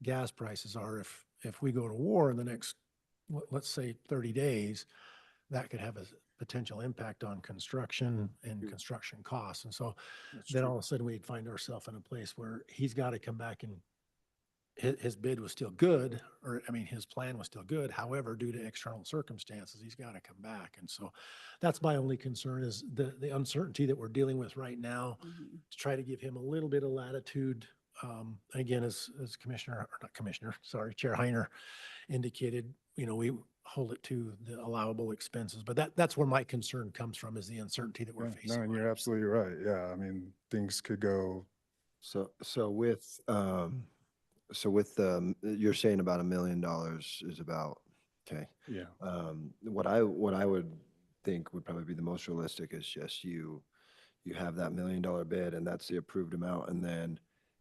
gas prices are, if we go to war in the next, let's say 30 days, that could have a potential impact on construction and construction costs. And so That's then true. all of a sudden we'd find ourselves in a place where he's got to come back and his bid was still good, or I mean, his plan was still good. However, due to external circumstances, he's got to come back. And so that's my only concern is the uncertainty that we're dealing with right now, Mhm. to try to give him a little bit of latitude. Again, as Commissioner, or not Commissioner, sorry, Chair Heiner indicated, you know, we hold it to the allowable expenses, but that's where my concern comes from, is the uncertainty that we're Yeah, facing. no, and right you're now. absolutely right. Yeah, I mean, things could go, So with, you're saying about $1 million is about, okay. yeah. What I would think would probably be the most realistic is just you have that $1 million bid and that's the approved amount. And then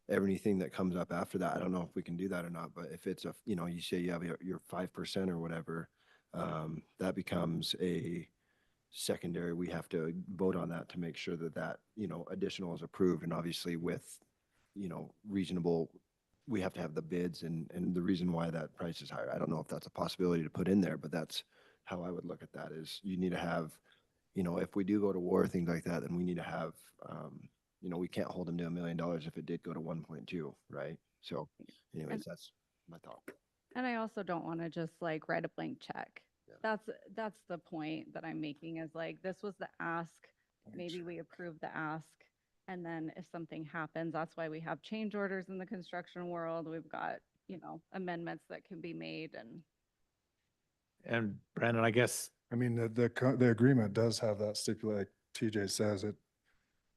everything that comes up after that, I don't know if we can do that or not, but if it's you say you have your 5% or whatever, that becomes a secondary. We have to vote on that to make sure that, additional is approved. And obviously with, reasonable, we have to have the bids and the reason why that price is higher. I don't know if that's a possibility to put in there, but that's how I would look at that is you need to have, if we do go to war, things like that, then we need to have, we can't hold them to $1 million if it did go to 1.2, right? So anyways, that's my thought. And I also don't want to just like write a blank check. Yeah. That's the point that I'm making is like, this was the ask. Maybe we approve the ask. And then if something happens, that's why we have change orders in the construction world. We've got, amendments that can be made And Brandon, I guess, I mean, the agreement does have that stipulate, like TJ says it,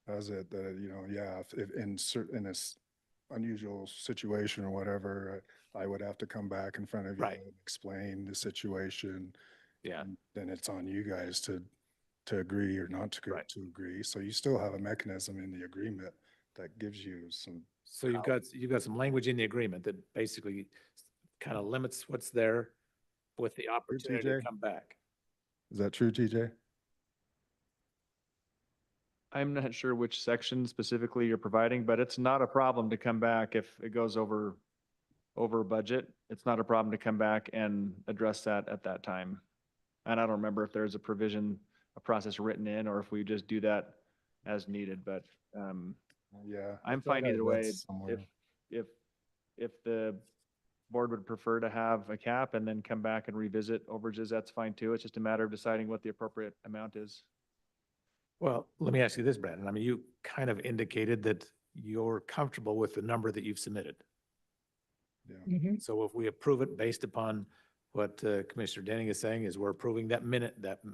that, yeah, if in this unusual situation or whatever, I would have to come back in front of you Right. and explain the situation. yeah, And then it's on you guys to agree or not Right. to agree. So you still have a mechanism in the agreement that gives you some. so you've got some language in the agreement that basically kind of limits what's there with the opportunity to TJ? come back. Is that true, TJ? I'm not sure which section specifically you're providing, but it's not a problem to come back if it goes over budget. It's not a problem to come back and address that at that time. And I don't remember if there's a provision, a process written in, or if we just do that as needed, but, Yeah. I I'm thought fine I either read way. somewhere. If the board would prefer to have a cap and then come back and revisit overages, that's fine too. It's just a matter of deciding what the appropriate amount is. Well, let me ask you this, Brandon. I mean, you kind of indicated that you're comfortable with the number that you've submitted. Yeah. So if we approve it based upon what Commissioner Denning is saying, is we're approving that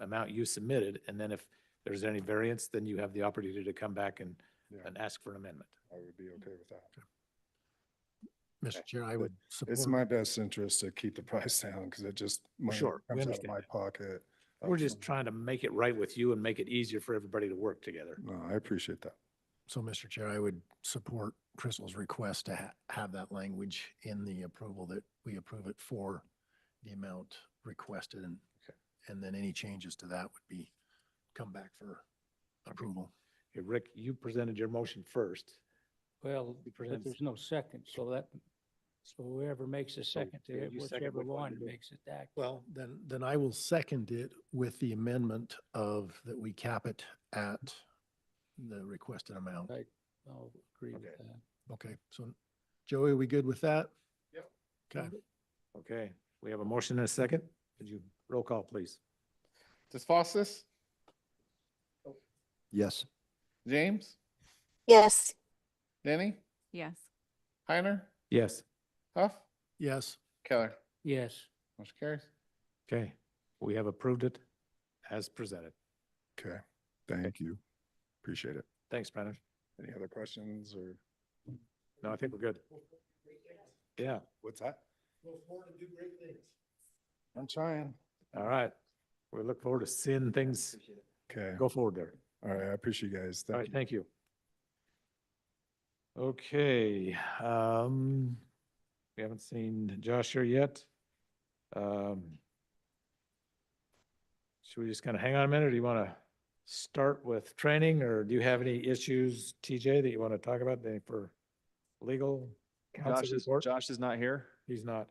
amount you submitted, and then if there's any variance, then you have the opportunity to come back and Yeah. ask for an amendment. I would be okay with that. Mr. Chair, I would support. It's my best interest to keep the price down because it just money Sure, we comes out of understand my that. pocket. We're just upfront. trying to make it right with you and make it easier for everybody to work together. No, I appreciate that. So, Mr. Chair, I would support Crystal's request to have that language in the approval that we approve it for the amount requested and then any changes to that would be, come back for approval. Okay, Rick, you presented your motion first. Well, He but presents- there's no second, so whoever makes a second to yeah, it, you second whichever what you want one to do. makes it that. Well, then I will second it with the amendment of that we cap it at the requested amount. I'll agree with Okay. that. Okay, so Joey, we good with that? Yep. Okay. Okay, we have a motion and a second. Could you roll call, please? Desfossis, Yes. James, Yes. Denny, Yes. Heiner, Yes. Huff, Yes. Keller. Yes. Motion carries. Okay, we have approved it as presented. Okay, thank you. Appreciate it. Thanks, Brandon. Any other questions or No, I think we're good. Yeah, what's that? I'm trying. all right. We look forward to seeing things Okay, go forward there. all right, I appreciate you guys. All Thank right, you. thank you. Okay, we haven't seen Josh here yet. Should we just kind of hang on a minute, or do you want to start with training, or do you have any issues, TJ, that you want to talk about, any for legal counsel report? Josh is not here. He's not.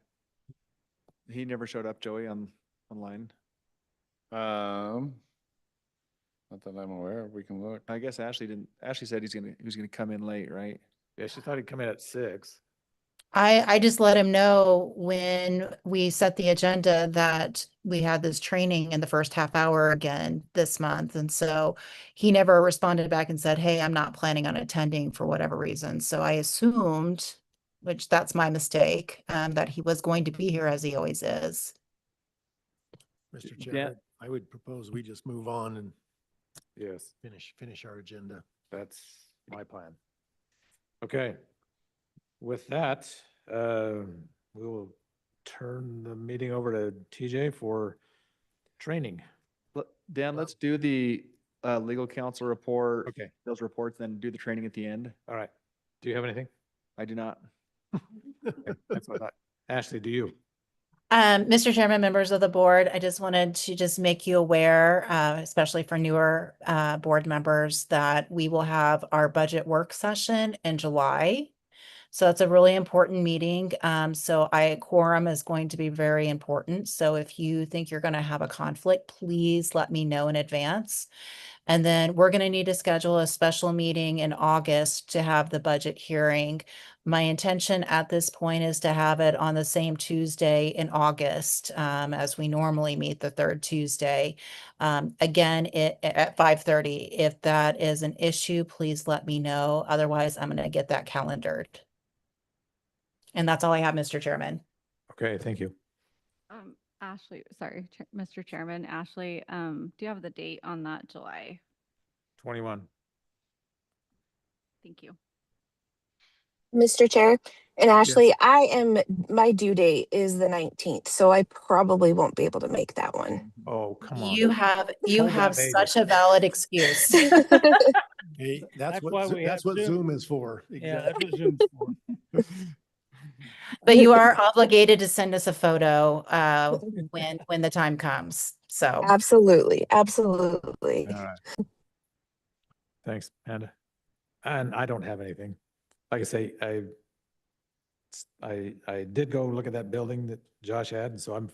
He never showed up, Joey, online. Not that I'm aware of. We can look. I guess Ashley said he was gonna come in late, right? Yeah, she thought he'd come in at 6. I just let him know when we set the agenda that we had this training in the first half hour again this month. And so he never responded back and said, hey, I'm not planning on attending for whatever reason. So I assumed, which that's my mistake, that he was going to be here as he always is. Mr. Yeah. Chair, I would propose we just move on and Yes, finish our agenda. that's my plan. Okay. With that, we will turn the meeting over to TJ for training. Dan, let's do the legal counsel report, Okay, those reports, then do the training at the end. all right. Do you have anything? I do not. Okay, that's what I thought. Ashley, do you? Mr. Chairman, members of the board, I just wanted to just make you aware, especially for newer board members, that we will have our budget work session in July. So that's a really important meeting. So quorum is going to be very important. So if you think you're going to have a conflict, please let me know in advance. And then we're going to need to schedule a special meeting in August to have the budget hearing. My intention at this point is to have it on the same Tuesday in August, as we normally meet the third Tuesday. Again, at 5:30. If that is an issue, please let me know. Otherwise, I'm going to get that calendared. And that's all I have, Mr. Chairman. Okay, thank you. Ashley, sorry, Mr. Chairman, Ashley, do you have the date on that July? 21. Thank you. Mr. Chair and Ashley, my due date is the 19th, so I probably won't be able to make that one. Oh, come on. You have Hold that baby. such a valid excuse. Hey, That's why we have that's what Zoom. Zoom is for. Yeah, Exactly. that's what Zoom's for. But you are obligated to send us a photo when the time comes. So Absolutely, absolutely. All right. Thanks, Amanda. And I don't have anything. Like I say, I did go look at that building that Josh had, and so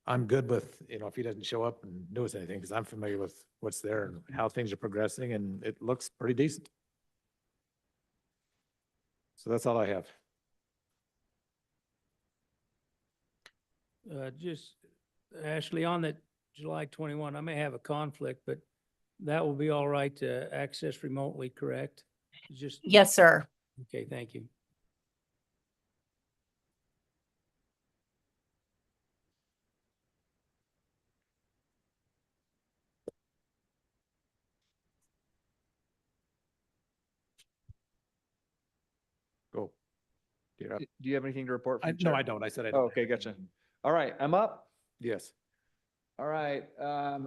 I'm good with, if he doesn't show up and knows anything, because I'm familiar with what's there and how things are progressing, and it looks pretty decent. So that's all I have. Just Ashley, on that July 21, I may have a conflict, but that will be all right to access remotely, correct? Just, yes, sir. okay, thank you. Go. You're up. Do you have anything to report? from the No, chair? I don't. I said I Oh, don't. okay, gotcha. All right, I'm up. Yes. All right,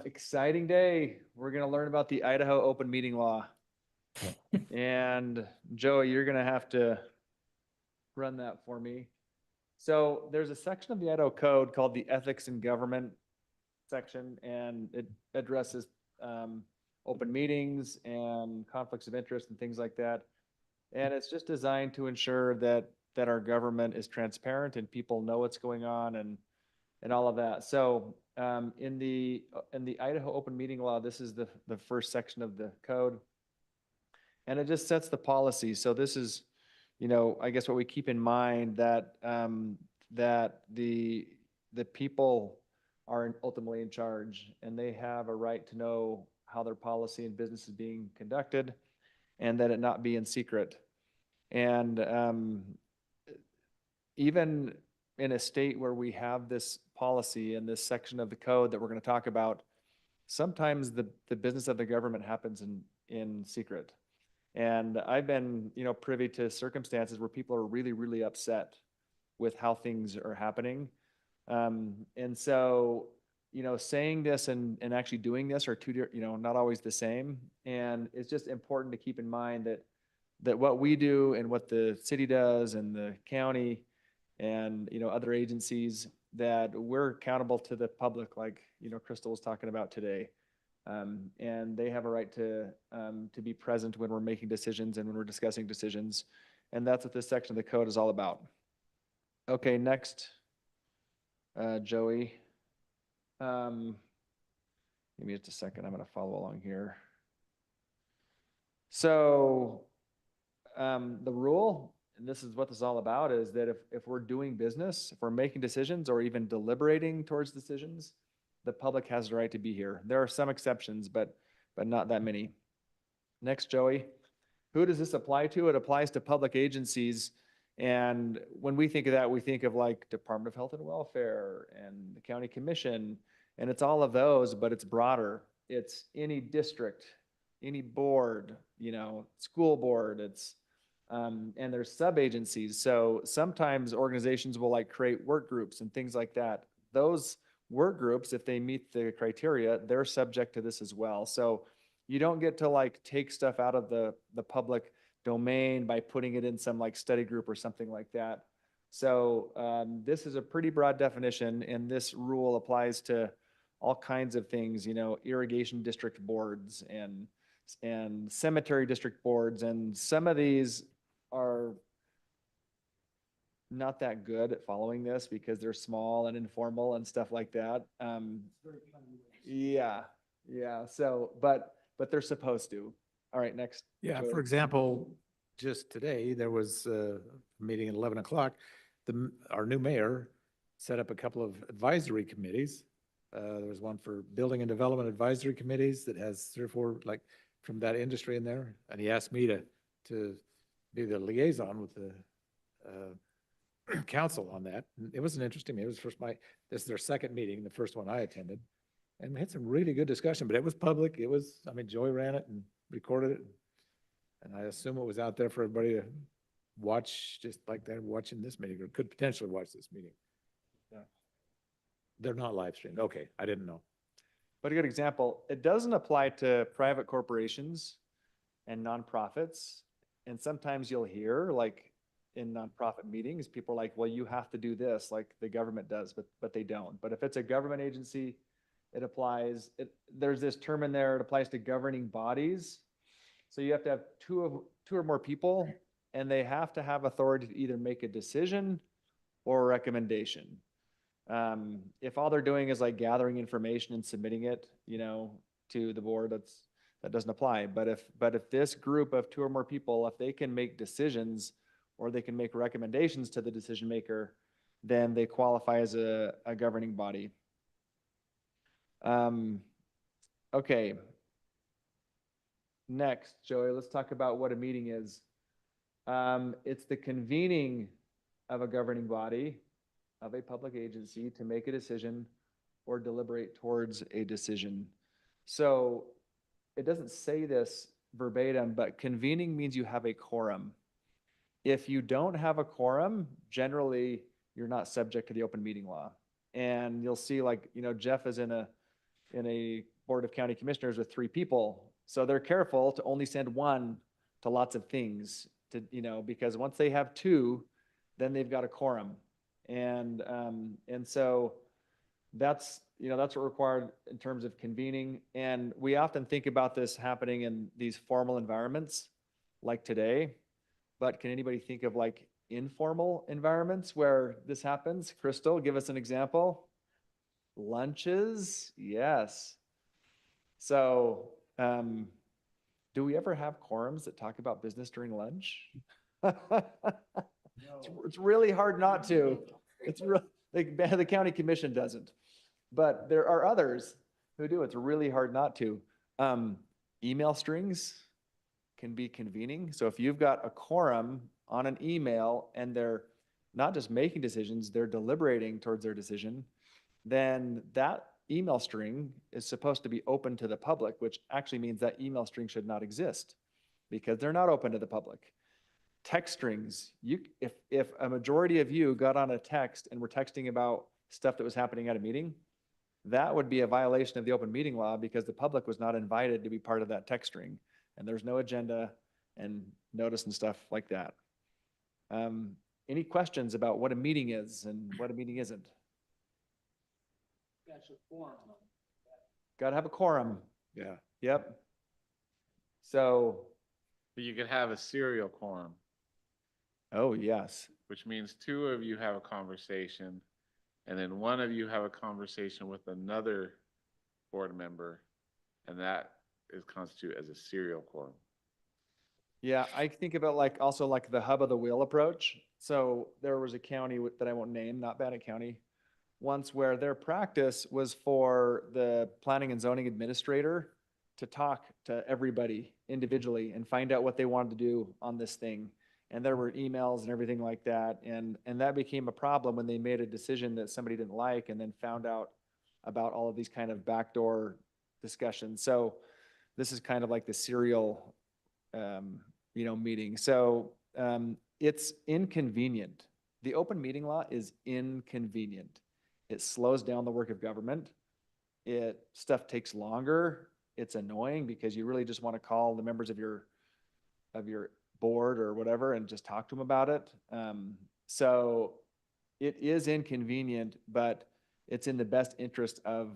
exciting day. We're gonna learn about the Idaho open meeting law. And Joey, you're gonna have to run that for me. So there's a section of the Idaho Code called the Ethics in Government section, and it addresses open meetings and conflicts of interest and things like that. And it's just designed to ensure that our government is transparent and people know what's going on and all of that. So in the Idaho open meeting law, this is the first section of the code. And it just sets the policy. So this is, I guess what we keep in mind that that the people are ultimately in charge, and they have a right to know how their policy and business is being conducted, and that it not be in secret. And even in a state where we have this policy and this section of the code that we're going to talk about, sometimes the business of the government happens in secret. And I've been, privy to circumstances where people are really, really upset with how things are happening. And so, saying this and actually doing this are two, not always the same. And it's just important to keep in mind that what we do and what the city does and the county and, other agencies, that we're accountable to the public, like, Crystal was talking about today. And they have a right to be present when we're making decisions and when we're discussing decisions. And that's what this section of the code is all about. Okay, next, Joey. Give me just a second. I'm going to follow along here. So the rule, and this is what this is all about, is that if we're doing business, if we're making decisions or even deliberating towards decisions, the public has the right to be here. There are some exceptions, but not that many. Next, Joey. Who does this apply to? It applies to public agencies. And when we think of that, we think of like Department of Health and Welfare and the County Commission, and it's all of those, but it's broader. It's any district, any board, school board. It's and there's sub-agencies. So sometimes organizations will like create work groups and things like that. Those work groups, if they meet the criteria, they're subject to this as well. So you don't get to like take stuff out of the public domain by putting it in some like study group or something like that. So this is a pretty broad definition, and this rule applies to all kinds of things, irrigation district boards and cemetery district boards. And some of these are not that good at following this because they're small and informal and stuff like that. Yeah. So, but they're supposed to. All right, next. Yeah, Joey. for example, just today, there was a meeting at 11 o'clock. Our new mayor set up a couple of advisory committees. There was one for building and development advisory committees that has 3 or 4 like from that industry in there. And he asked me to be the liaison with the council on that. It was an interesting meeting. It was this is their second meeting, the first one I attended. And we had some really good discussion, but it was public. Joey ran it and recorded it. And I assume it was out there for everybody to watch, just like they're watching this meeting or could potentially watch this meeting. Yeah. They're not live streamed. Okay, I didn't know. But a good example, it doesn't apply to private corporations and nonprofits. And sometimes you'll hear like in nonprofit meetings, people are like, well, you have to do this like the government does, but they don't. But if it's a government agency, it applies. There's this term in there, it applies to governing bodies. So you have to have two or more people, and they have to have authority to either make a decision or a recommendation. If all they're doing is like gathering information and submitting it, to the board, that doesn't apply. But if this group of 2 or more people, if they can make decisions or they can make recommendations to the decision maker, then they qualify as a governing body. Okay. Next, Joey, let's talk about what a meeting is. It's the convening of a governing body of a public agency to make a decision or deliberate towards a decision. So it doesn't say this verbatim, but convening means you have a quorum. If you don't have a quorum, generally you're not subject to the open meeting law. And you'll see like, Jeff is in a board of county commissioners with 3 people. So they're careful to only send one to lots of things because once they have 2, then they've got a quorum. And so that's, that's what required in terms of convening. And we often think about this happening in these formal environments like today, but can anybody think of like informal environments where this happens? Crystal, give us an example. Lunches, yes. So, do we ever have quorums that talk about business during lunch? It's really hard not to. The county commission doesn't, but there are others who do. It's really hard not to. Email strings can be convening. So if you've got a quorum on an email and they're not just making decisions, they're deliberating towards their decision, then that email string is supposed to be open to the public, which actually means that email string should not exist because they're not open to the public. Text strings, if a majority of you got on a text and were texting about stuff that was happening at a meeting, that would be a violation of the open meeting law because the public was not invited to be part of that text string. And there's no agenda and notice and stuff like that. Any questions about what a meeting is and what a meeting isn't? Got to have a quorum. Yeah. Yep. So, But you could have a serial quorum, oh, yes. which means two of you have a conversation, and then one of you have a conversation with another board member, and that is constituted as a serial quorum. Yeah, I think about like also like the hub of the wheel approach. So there was a county that I won't name, not Bannock County, once where their practice was for the planning and zoning administrator to talk to everybody individually and find out what they wanted to do on this thing. And there were emails and everything like that. And that became a problem when they made a decision that somebody didn't like and then found out about all of these kind of backdoor discussions. So this is kind of like the serial, meeting. So it's inconvenient. The open meeting law is inconvenient. It slows down the work of government. Stuff takes longer. It's annoying because you really just want to call the members of your board or whatever and just talk to them about it. So it is inconvenient, but it's in the best interest of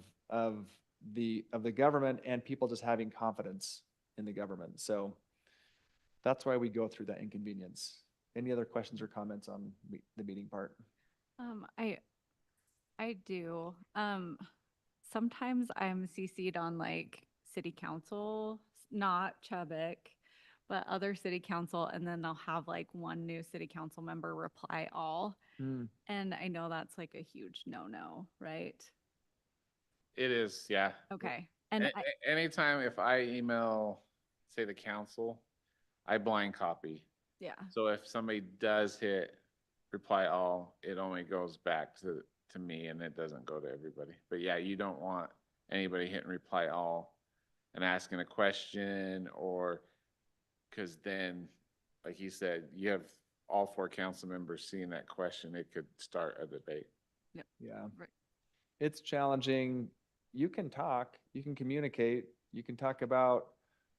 the government and people just having confidence in the government. So that's why we go through that inconvenience. Any other questions or comments on the meeting part? I do. Sometimes I'm CC'd on like city council, not Chubbuck, but other city council, and then they'll have like one new city council member reply all. And I know that's like a huge no-no, right? It is, yeah. Okay. And Anytime if I email, say the council, I blind copy. yeah. So if somebody does hit reply all, it only goes back to me and it doesn't go to everybody. But yeah, you don't want anybody hitting reply all and asking a question, or because then, like you said, you have all four council members seeing that question, it could start a debate. Yeah. Right. It's challenging. You can talk, you can communicate, you can talk about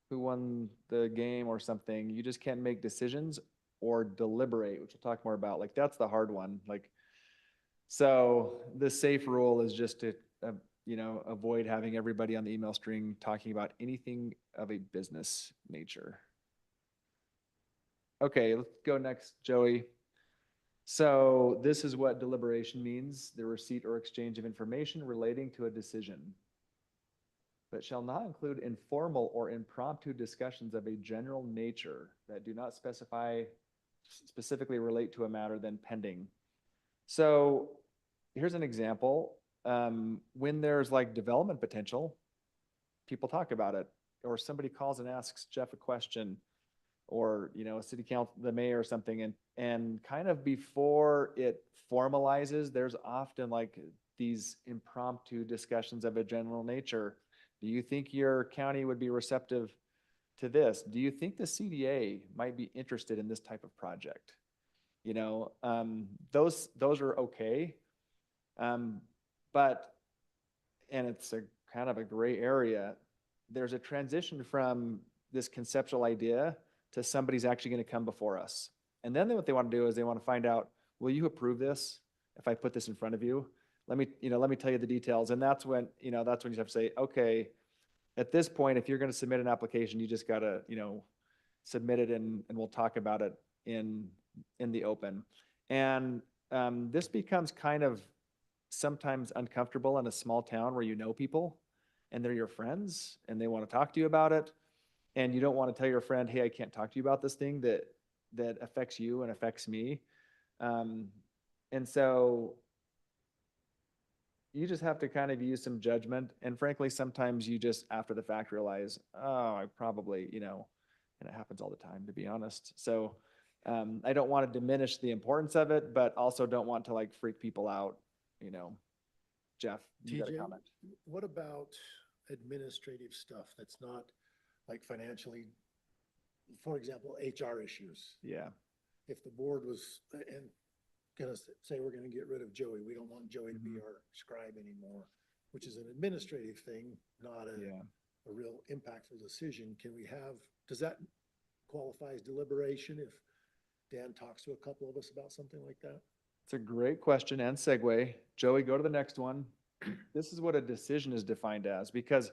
who won the game or something. You just can't make decisions or deliberate, which we'll talk more about. Like that's the hard one. Like, so the safe rule is just to, avoid having everybody on the email string talking about anything of a business nature. Okay, let's go next, Joey. So this is what deliberation means: the receipt or exchange of information relating to a decision, but shall not include informal or impromptu discussions of a general nature that do not specifically relate to a matter then pending. So here's an example. When there's like development potential, people talk about it, or somebody calls and asks Jeff a question, or, a city council, the mayor or something. And kind of before it formalizes, there's often like these impromptu discussions of a general nature. Do you think your county would be receptive to this? Do you think the CDA might be interested in this type of project? Those are okay. But, and it's a kind of a gray area. There's a transition from this conceptual idea to somebody's actually going to come before us. And then what they want to do is they want to find out, will you approve this? if I put this in front of you? Let me tell you the details. And that's when you have to say, okay, at this point, if you're going to submit an application, you just got to, submit it and we'll talk about it in the open. And this becomes kind of sometimes uncomfortable in a small town where you know people and they're your friends and they want to talk to you about it. And you don't want to tell your friend, hey, I can't talk to you about this thing that affects you and affects me. And so you just have to kind of use some judgment. And frankly, sometimes you just after the fact realize, oh, I probably, and it happens all the time, to be honest. So I don't want to diminish the importance of it, but also don't want to like freak people out, Jeff, you got a TJ, comment? what about administrative stuff that's not like financially, for example, HR issues? Yeah. If the board was, and gonna say we're gonna get rid of Joey, we don't want Joey to be our scribe anymore, which is an administrative thing, not Yeah. a real impactful decision. Can we have, does that qualify as deliberation if Dan talks to a couple of us about something like that? It's a great question and segue. Joey, go to the next one. This is what a decision is defined as, because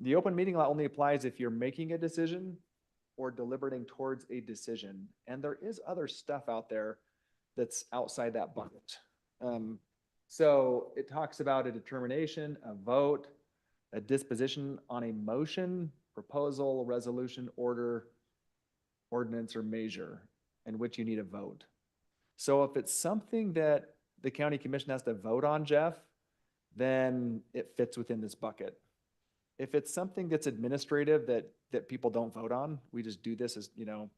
the open meeting law only applies if you're making a decision or deliberating towards a decision. And there is other stuff out there that's outside that bucket. So it talks about a determination, a vote, a disposition on a motion, proposal, resolution, order, ordinance, or measure in which you need a vote. So if it's something that the county commission has to vote on, Jeff, then it fits within this bucket. If it's something that's administrative that people don't vote on, we just do this as,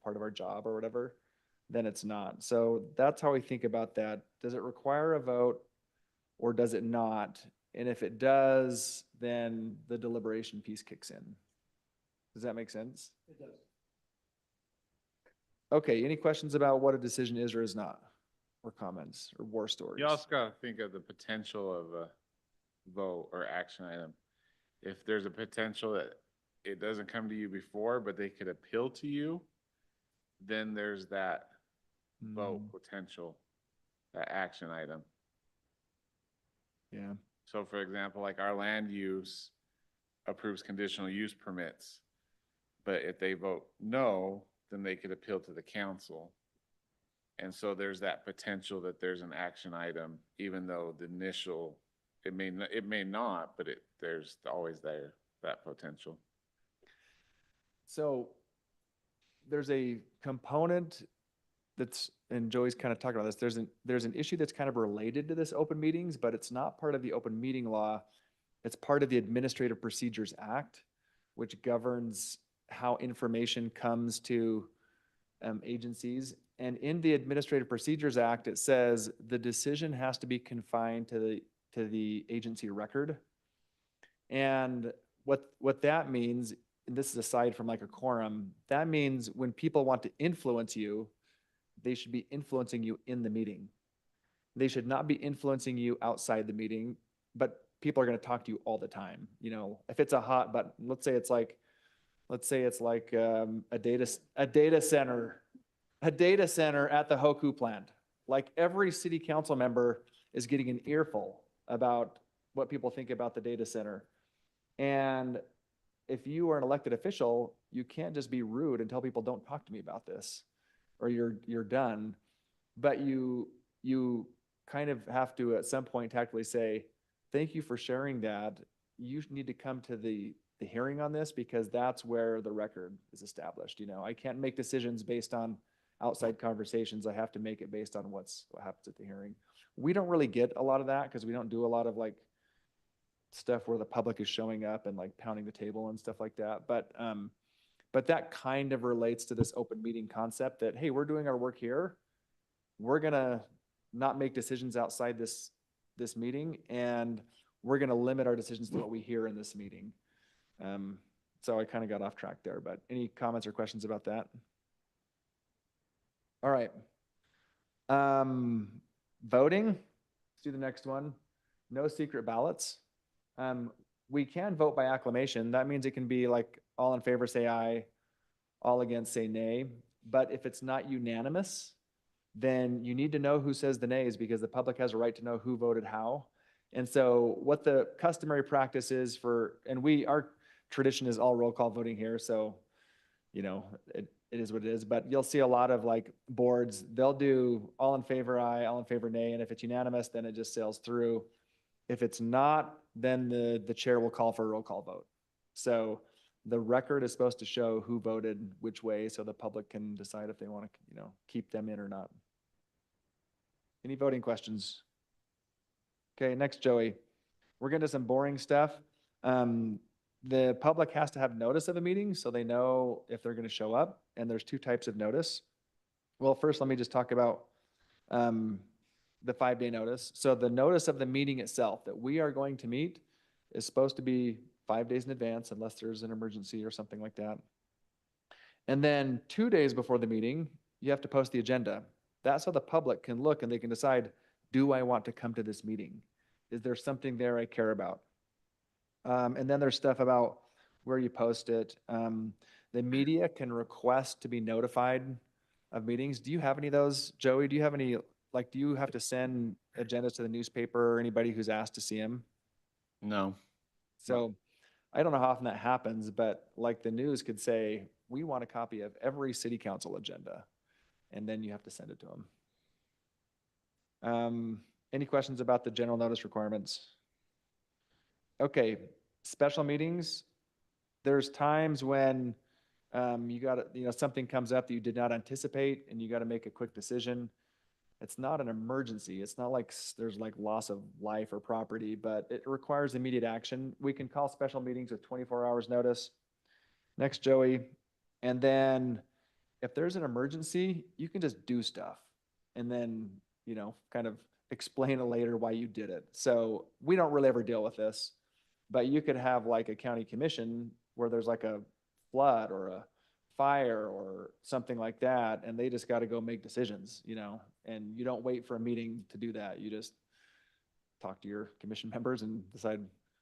part of our job or whatever, then it's not. So that's how we think about that. Does it require a vote or does it not? And if it does, then the deliberation piece kicks in. Does that make sense? It does. Okay, any questions about what a decision is or is not? Or comments or war stories? You also gotta think of the potential of a vote or action item. If there's a potential that it doesn't come to you before, but they could appeal to you, then there's that vote potential, that action item. Yeah. So for example, like our land use approves conditional use permits. But if they vote no, then they could appeal to the council. And so there's that potential that there's an action item, even though the initial, it may not, but there's always that potential. So there's a component that's, and Joey's kind of talking about this, there's an issue that's kind of related to this open meetings, but it's not part of the open meeting law. It's part of the Administrative Procedures Act, which governs how information comes to agencies. And in the Administrative Procedures Act, it says the decision has to be confined to the agency record. And what that means, and this is aside from like a quorum, that means when people want to influence you, they should be influencing you in the meeting. They should not be influencing you outside the meeting, but people are going to talk to you all the time. If it's a hot button, let's say it's like a data center at the Hoku plant. Like every city council member is getting an earful about what people think about the data center. And if you are an elected official, you can't just be rude and tell people don't talk to me about this or you're done. But you kind of have to at some point tactfully say, thank you for sharing that. You need to come to the hearing on this because that's where the record is established. I can't make decisions based on outside conversations. I have to make it based on what happens at the hearing. We don't really get a lot of that because we don't do a lot of like stuff where the public is showing up and like pounding the table and stuff like that. But that kind of relates to this open meeting concept that, hey, we're doing our work here. We're gonna not make decisions outside this meeting, and we're gonna limit our decisions to what we hear in this meeting. So I kind of got off track there, but any comments or questions about that? All right. Voting, let's do the next one. No secret ballots. We can vote by acclamation. That means it can be like all in favor, say aye, all against, say nay. But if it's not unanimous, then you need to know who says the nays because the public has a right to know who voted how. And so what the customary practice is and our tradition is all roll call voting here. So, it is what it is, but you'll see a lot of like boards, they'll do all in favor, aye, all in favor, nay. And if it's unanimous, then it just sails through. If it's not, then the chair will call for a roll call vote. So the record is supposed to show who voted which way so the public can decide if they want to, keep them in or not. Any voting questions? Okay, next, Joey. We're getting to some boring stuff. The public has to have notice of a meeting so they know if they're going to show up. And there's two types of notice. Well, first, let me just talk about the 5-day notice. So the notice of the meeting itself that we are going to meet is supposed to be 5 days in advance unless there's an emergency or something like that. And then 2 days before the meeting, you have to post the agenda. That's so the public can look and they can decide, do I want to come to this meeting? Is there something there I care about? And then there's stuff about where you post it. The media can request to be notified of meetings. Do you have any of those, Joey? Do you have any, do you have to send agendas to the newspaper or anybody who's asked to see them? No. So I don't know how often that happens, but like the news could say, we want a copy of every city council agenda. And then you have to send it to them. Any questions about the general notice requirements? Okay, special meetings. There's times when you got to, something comes up that you did not anticipate and you got to make a quick decision. It's not an emergency. It's not like there's like loss of life or property, but it requires immediate action. We can call special meetings with 24 hours notice. Next, Joey. And then if there's an emergency, you can just do stuff and then, kind of explain it later why you did it. So we don't really ever deal with this, but you could have like a county commission where there's like a flood or a fire or something like that, and they just got to go make decisions, and you don't wait for a meeting to do that. You just talk to your commission members and decide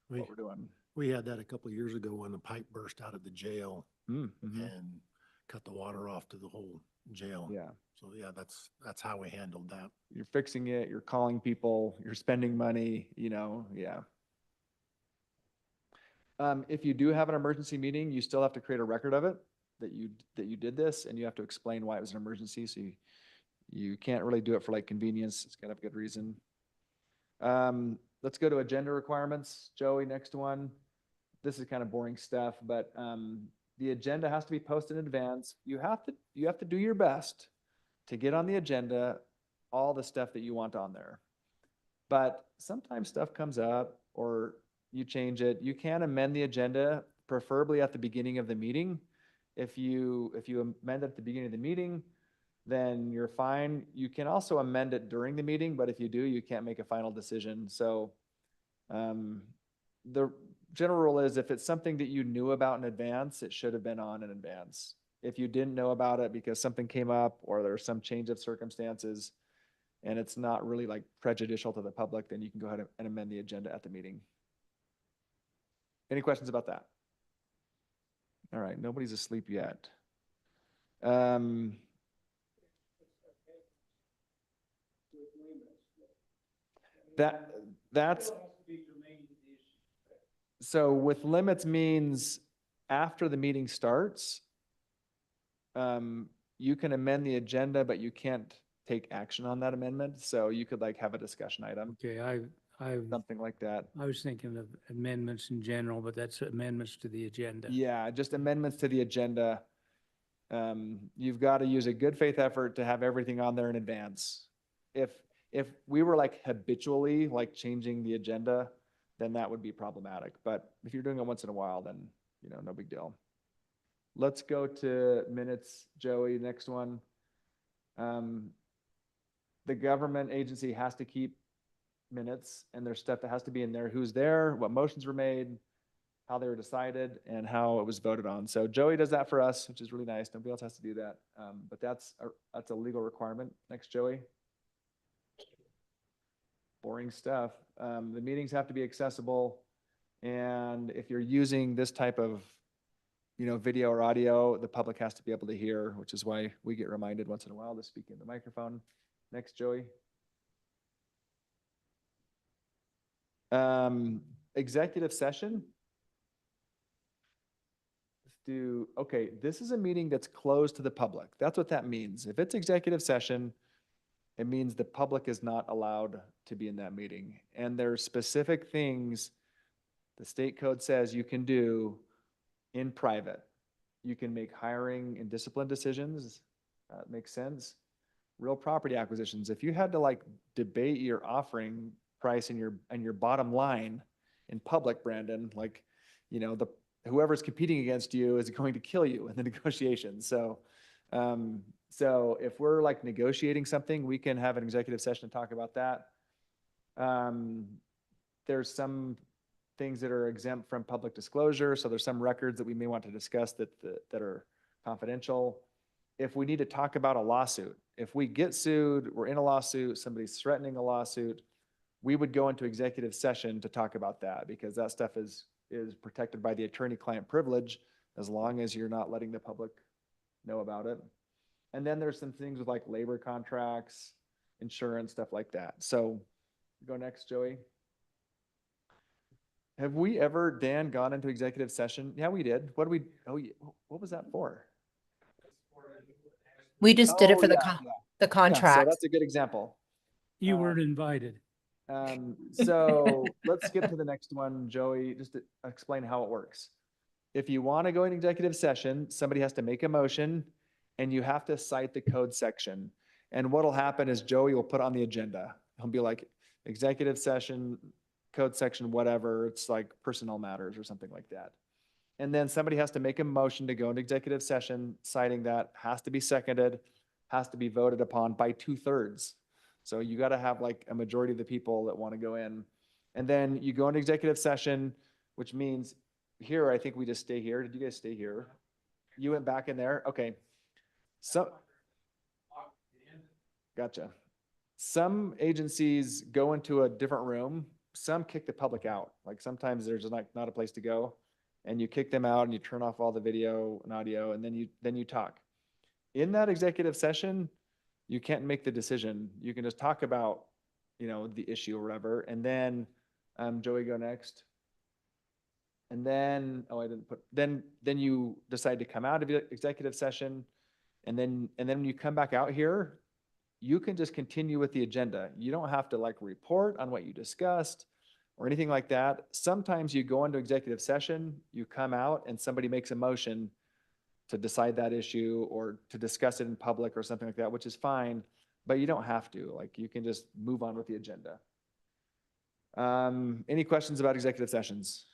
what we're doing. We had that a couple of years ago when the pipe burst out of the jail Mm-hmm. and cut the water off to the whole jail. Yeah. So yeah, that's how we handled that. You're fixing it, you're calling people, you're spending money, yeah. If you do have an emergency meeting, you still have to create a record of it, that you did this, and you have to explain why it was an emergency. So you can't really do it for like convenience. It's got to have a good reason. Let's go to agenda requirements. Joey, next one. This is kind of boring stuff, but the agenda has to be posted in advance. You have to do your best to get on the agenda all the stuff that you want on there. But sometimes stuff comes up or you change it. You can amend the agenda, preferably at the beginning of the meeting. If you amend it at the beginning of the meeting, then you're fine. You can also amend it during the meeting, but if you do, you can't make a final decision. So the general rule is if it's something that you knew about in advance, it should have been on in advance. If you didn't know about it because something came up or there's some change of circumstances and it's not really like prejudicial to the public, then you can go ahead and amend the agenda at the meeting. Any questions about that? All right, nobody's asleep yet. That's so with limits means after the meeting starts, you can amend the agenda, but you can't take action on that amendment. So you could like have a discussion item, Okay, something like that. I was thinking of amendments in general, but that's amendments to the agenda. Yeah, just amendments to the agenda. You've got to use a good faith effort to have everything on there in advance. If we were like habitually like changing the agenda, then that would be problematic. But if you're doing it once in a while, then, no big deal. Let's go to minutes, Joey, next one. The government agency has to keep minutes and there's stuff that has to be in there. Who's there, what motions were made, how they were decided, and how it was voted on. So Joey does that for us, which is really nice. Nobody else has to do that. But that's a legal requirement. Next, Joey. Boring stuff. The meetings have to be accessible. And if you're using this type of, video or audio, the public has to be able to hear, which is why we get reminded once in a while to speak in the microphone. Next, Joey. Executive session. Let's do, okay, this is a meeting that's closed to the public. That's what that means. If it's executive session, it means the public is not allowed to be in that meeting. And there's specific things the state code says you can do in private. You can make hiring and discipline decisions. Makes sense. Real property acquisitions. If you had to like debate your offering price and your bottom line in public, Brandon, like, you know, whoever's competing against you is going to kill you in the negotiations. So, so if we're like negotiating something, we can have an executive session to talk about that. There's some things that are exempt from public disclosure. So there's some records that we may want to discuss that are confidential. If we need to talk about a lawsuit, if we get sued, we're in a lawsuit, somebody's threatening a lawsuit, we would go into executive session to talk about that because that stuff is protected by the attorney-client privilege as long as you're not letting the public know about it. And then there's some things with like labor contracts, insurance, stuff like that. So go next, Joey. Have we ever, Dan, gone into executive session? Yeah, we did. What was that for? We just did it Oh, for the yeah, yeah. the Yeah, contract. so that's a good example. You weren't invited. So let's skip to the next one, Joey, just to explain how it works. If you want to go in executive session, somebody has to make a motion and you have to cite the code section. And what'll happen is Joey will put on the agenda. He'll be like, executive session, code section, whatever. It's like personnel matters or something like that. And then somebody has to make a motion to go into executive session, citing that, has to be seconded, has to be voted upon by 2/3. So you got to have like a majority of the people that want to go in. And then you go into executive session, which means here, I think we just stay here. Did you guys stay here? You went back in there? Okay. So, gotcha. Some agencies go into a different room. Some kick the public out. Like sometimes there's like not a place to go and you kick them out and you turn off all the video and audio and then you talk. In that executive session, you can't make the decision. You can just talk about, you know, the issue or whatever. And then, Joey, go next. And then, oh, I didn't put, then you decide to come out of the executive session. And then when you come back out here, you can just continue with the agenda. You don't have to like report on what you discussed or anything like that. Sometimes you go into executive session, you come out and somebody makes a motion to decide that issue or to discuss it in public or something like that, which is fine, but you don't have to. Like you can just move on with the agenda. Any questions about executive sessions?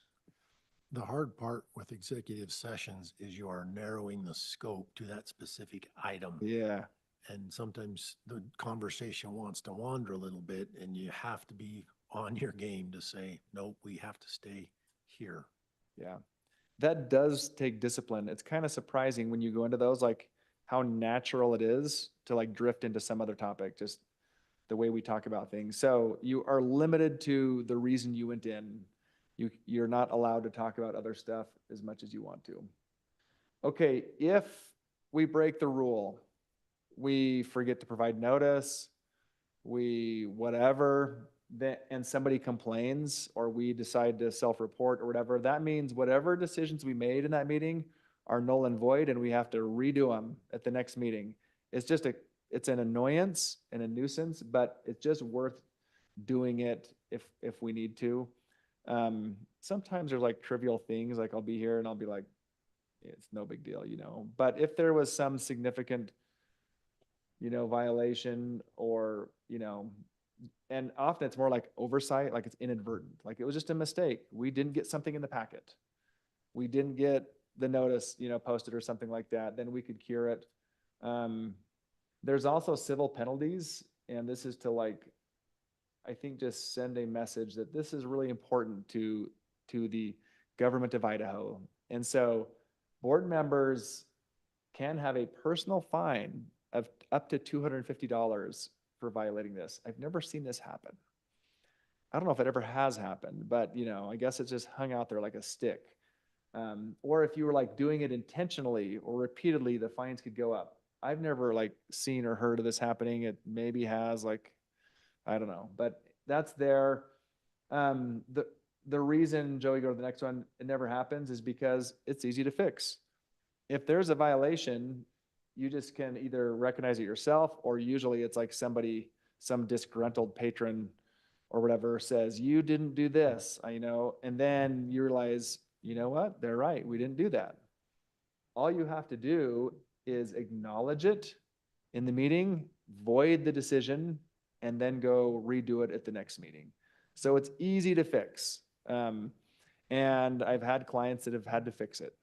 The hard part with executive sessions is you are narrowing the scope to that specific item. Yeah. And sometimes the conversation wants to wander a little bit and you have to be on your game to say, nope, we have to stay here. Yeah. That does take discipline. It's kind of surprising when you go into those, like how natural it is to like drift into some other topic, just the way we talk about things. So you are limited to the reason you went in. You're not allowed to talk about other stuff as much as you want to. Okay, if we break the rule, we forget to provide notice, we whatever, and somebody complains or we decide to self-report or whatever, that means whatever decisions we made in that meeting are null and void and we have to redo them at the next meeting. It's just it's an annoyance and a nuisance, but it's just worth doing it if we need to. Sometimes there's like trivial things, like I'll be here and I'll be like, it's no big deal, you know, but if there was some significant, you know, violation or, you know, and often it's more like oversight, like it's inadvertent, like it was just a mistake. We didn't get something in the packet. We didn't get the notice, you know, posted or something like that, then we could cure it. There's also civil penalties, and this is to like, I think just send a message that this is really important to the government of Idaho. And so board members can have a personal fine of up to $250 for violating this. I've never seen this happen. I don't know if it ever has happened, but you know, I guess it's just hung out there like a stick. Or if you were like doing it intentionally or repeatedly, the fines could go up. I've never like seen or heard of this happening. It maybe has, like, I don't know, but that's there. The reason, Joey, go to the next one, it never happens is because it's easy to fix. If there's a violation, you just can either recognize it yourself, or usually it's like somebody, some disgruntled patron or whatever says, you didn't do this, and then you realize, you know what, they're right, we didn't do that. All you have to do is acknowledge it in the meeting, void the decision, and then go redo it at the next meeting. So it's easy to fix. And I've had clients that have had to fix it,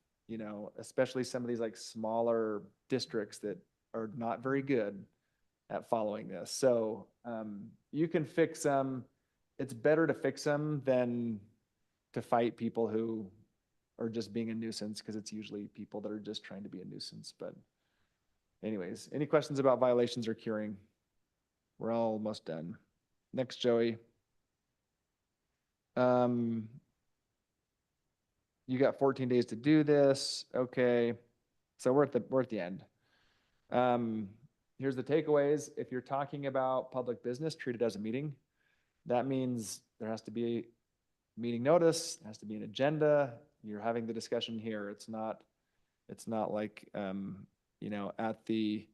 especially some of these like smaller districts that are not very good at following this. So you can fix them. It's better to fix them than to fight people who are just being a nuisance, because it's usually people that are just trying to be a nuisance. But anyways, any questions about violations or curing? We're almost done. Next, Joey. You got 14 days to do this. Okay. So we're at the end. Here's the takeaways. If you're talking about public business, treat it as a meeting. That means there has to be a meeting notice, there has to be an agenda. You're having the discussion here. It's not like, at the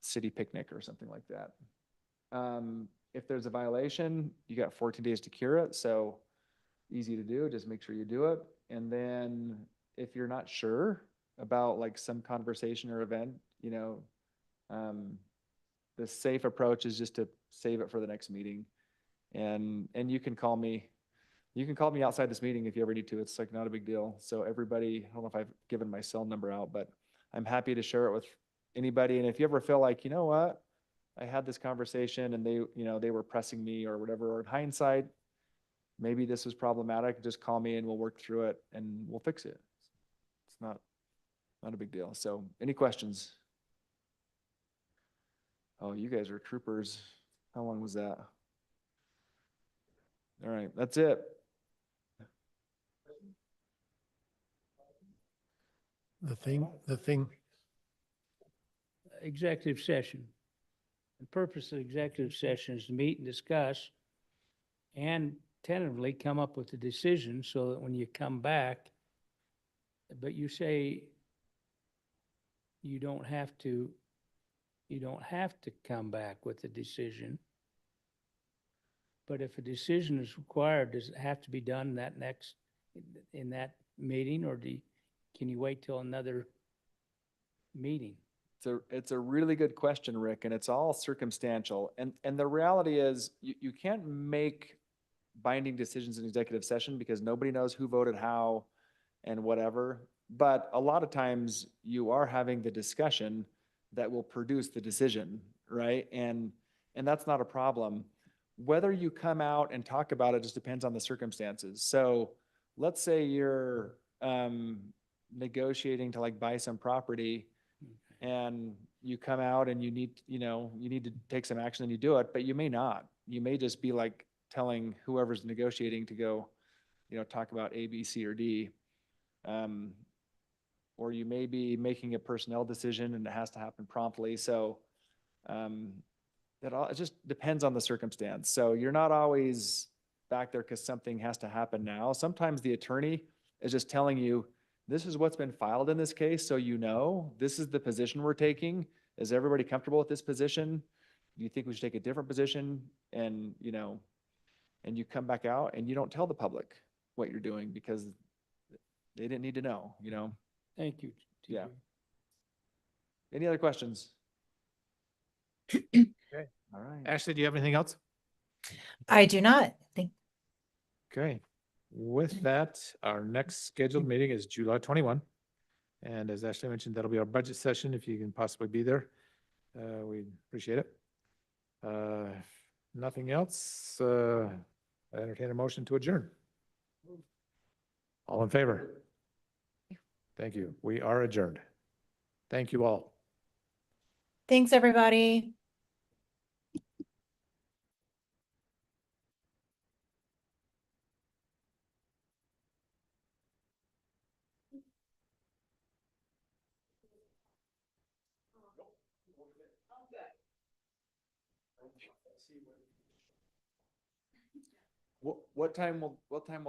city picnic or something like that. If there's a violation, you got 14 days to cure it. So easy to do, just make sure you do it. And then if you're not sure about like some conversation or event, the safe approach is just to save it for the next meeting. And you can call me. You can call me outside this meeting if you ever need to. It's like not a big deal. So everybody, I don't know if I've given my cell number out, but I'm happy to share it with anybody. And if you ever feel like, you know what, I had this conversation and they were pressing me or whatever, or in hindsight, maybe this was problematic, just call me and we'll work through it and we'll fix it. It's not a big deal. So any questions? Oh, you guys are troopers. How long was that? All right, that's it. The thing, Executive session. The purpose of executive session is to meet and discuss and tentatively come up with a decision so that when you come back, but you say you don't have to come back with a decision. But if a decision is required, does it have to be done in that meeting, or can you wait till another meeting? It's a really good question, Rick, and it's all circumstantial. And the reality is you can't make binding decisions in executive session because nobody knows who voted how and whatever. But a lot of times you are having the discussion that will produce the decision, right? And that's not a problem. Whether you come out and talk about it just depends on the circumstances. So let's say you're negotiating to like buy some property, and you come out and you need to take some action and you do it, but you may not. You may just be like telling whoever's negotiating to go, talk about A, B, C, or D. Or you may be making a personnel decision and it has to happen promptly. So it just depends on the circumstance. So you're not always back there because something has to happen now. Sometimes the attorney is just telling you, this is what's been filed in this case, so this is the position we're taking. Is everybody comfortable with this position? Do you think we should take a different position? And you come back out and you don't tell the public what you're doing because they didn't need to know, Thank you. TJ. Yeah. Any other questions? Okay. All right. Ashley, do you have anything else? I do not think. Okay. With that, our next scheduled meeting is July 21. And as Ashley mentioned, that'll be our budget session. If you can possibly be there, we appreciate it. If nothing else, I entertain a motion to adjourn. All in favor? Thank you. We are adjourned. Thank you all. Thanks, everybody. What time will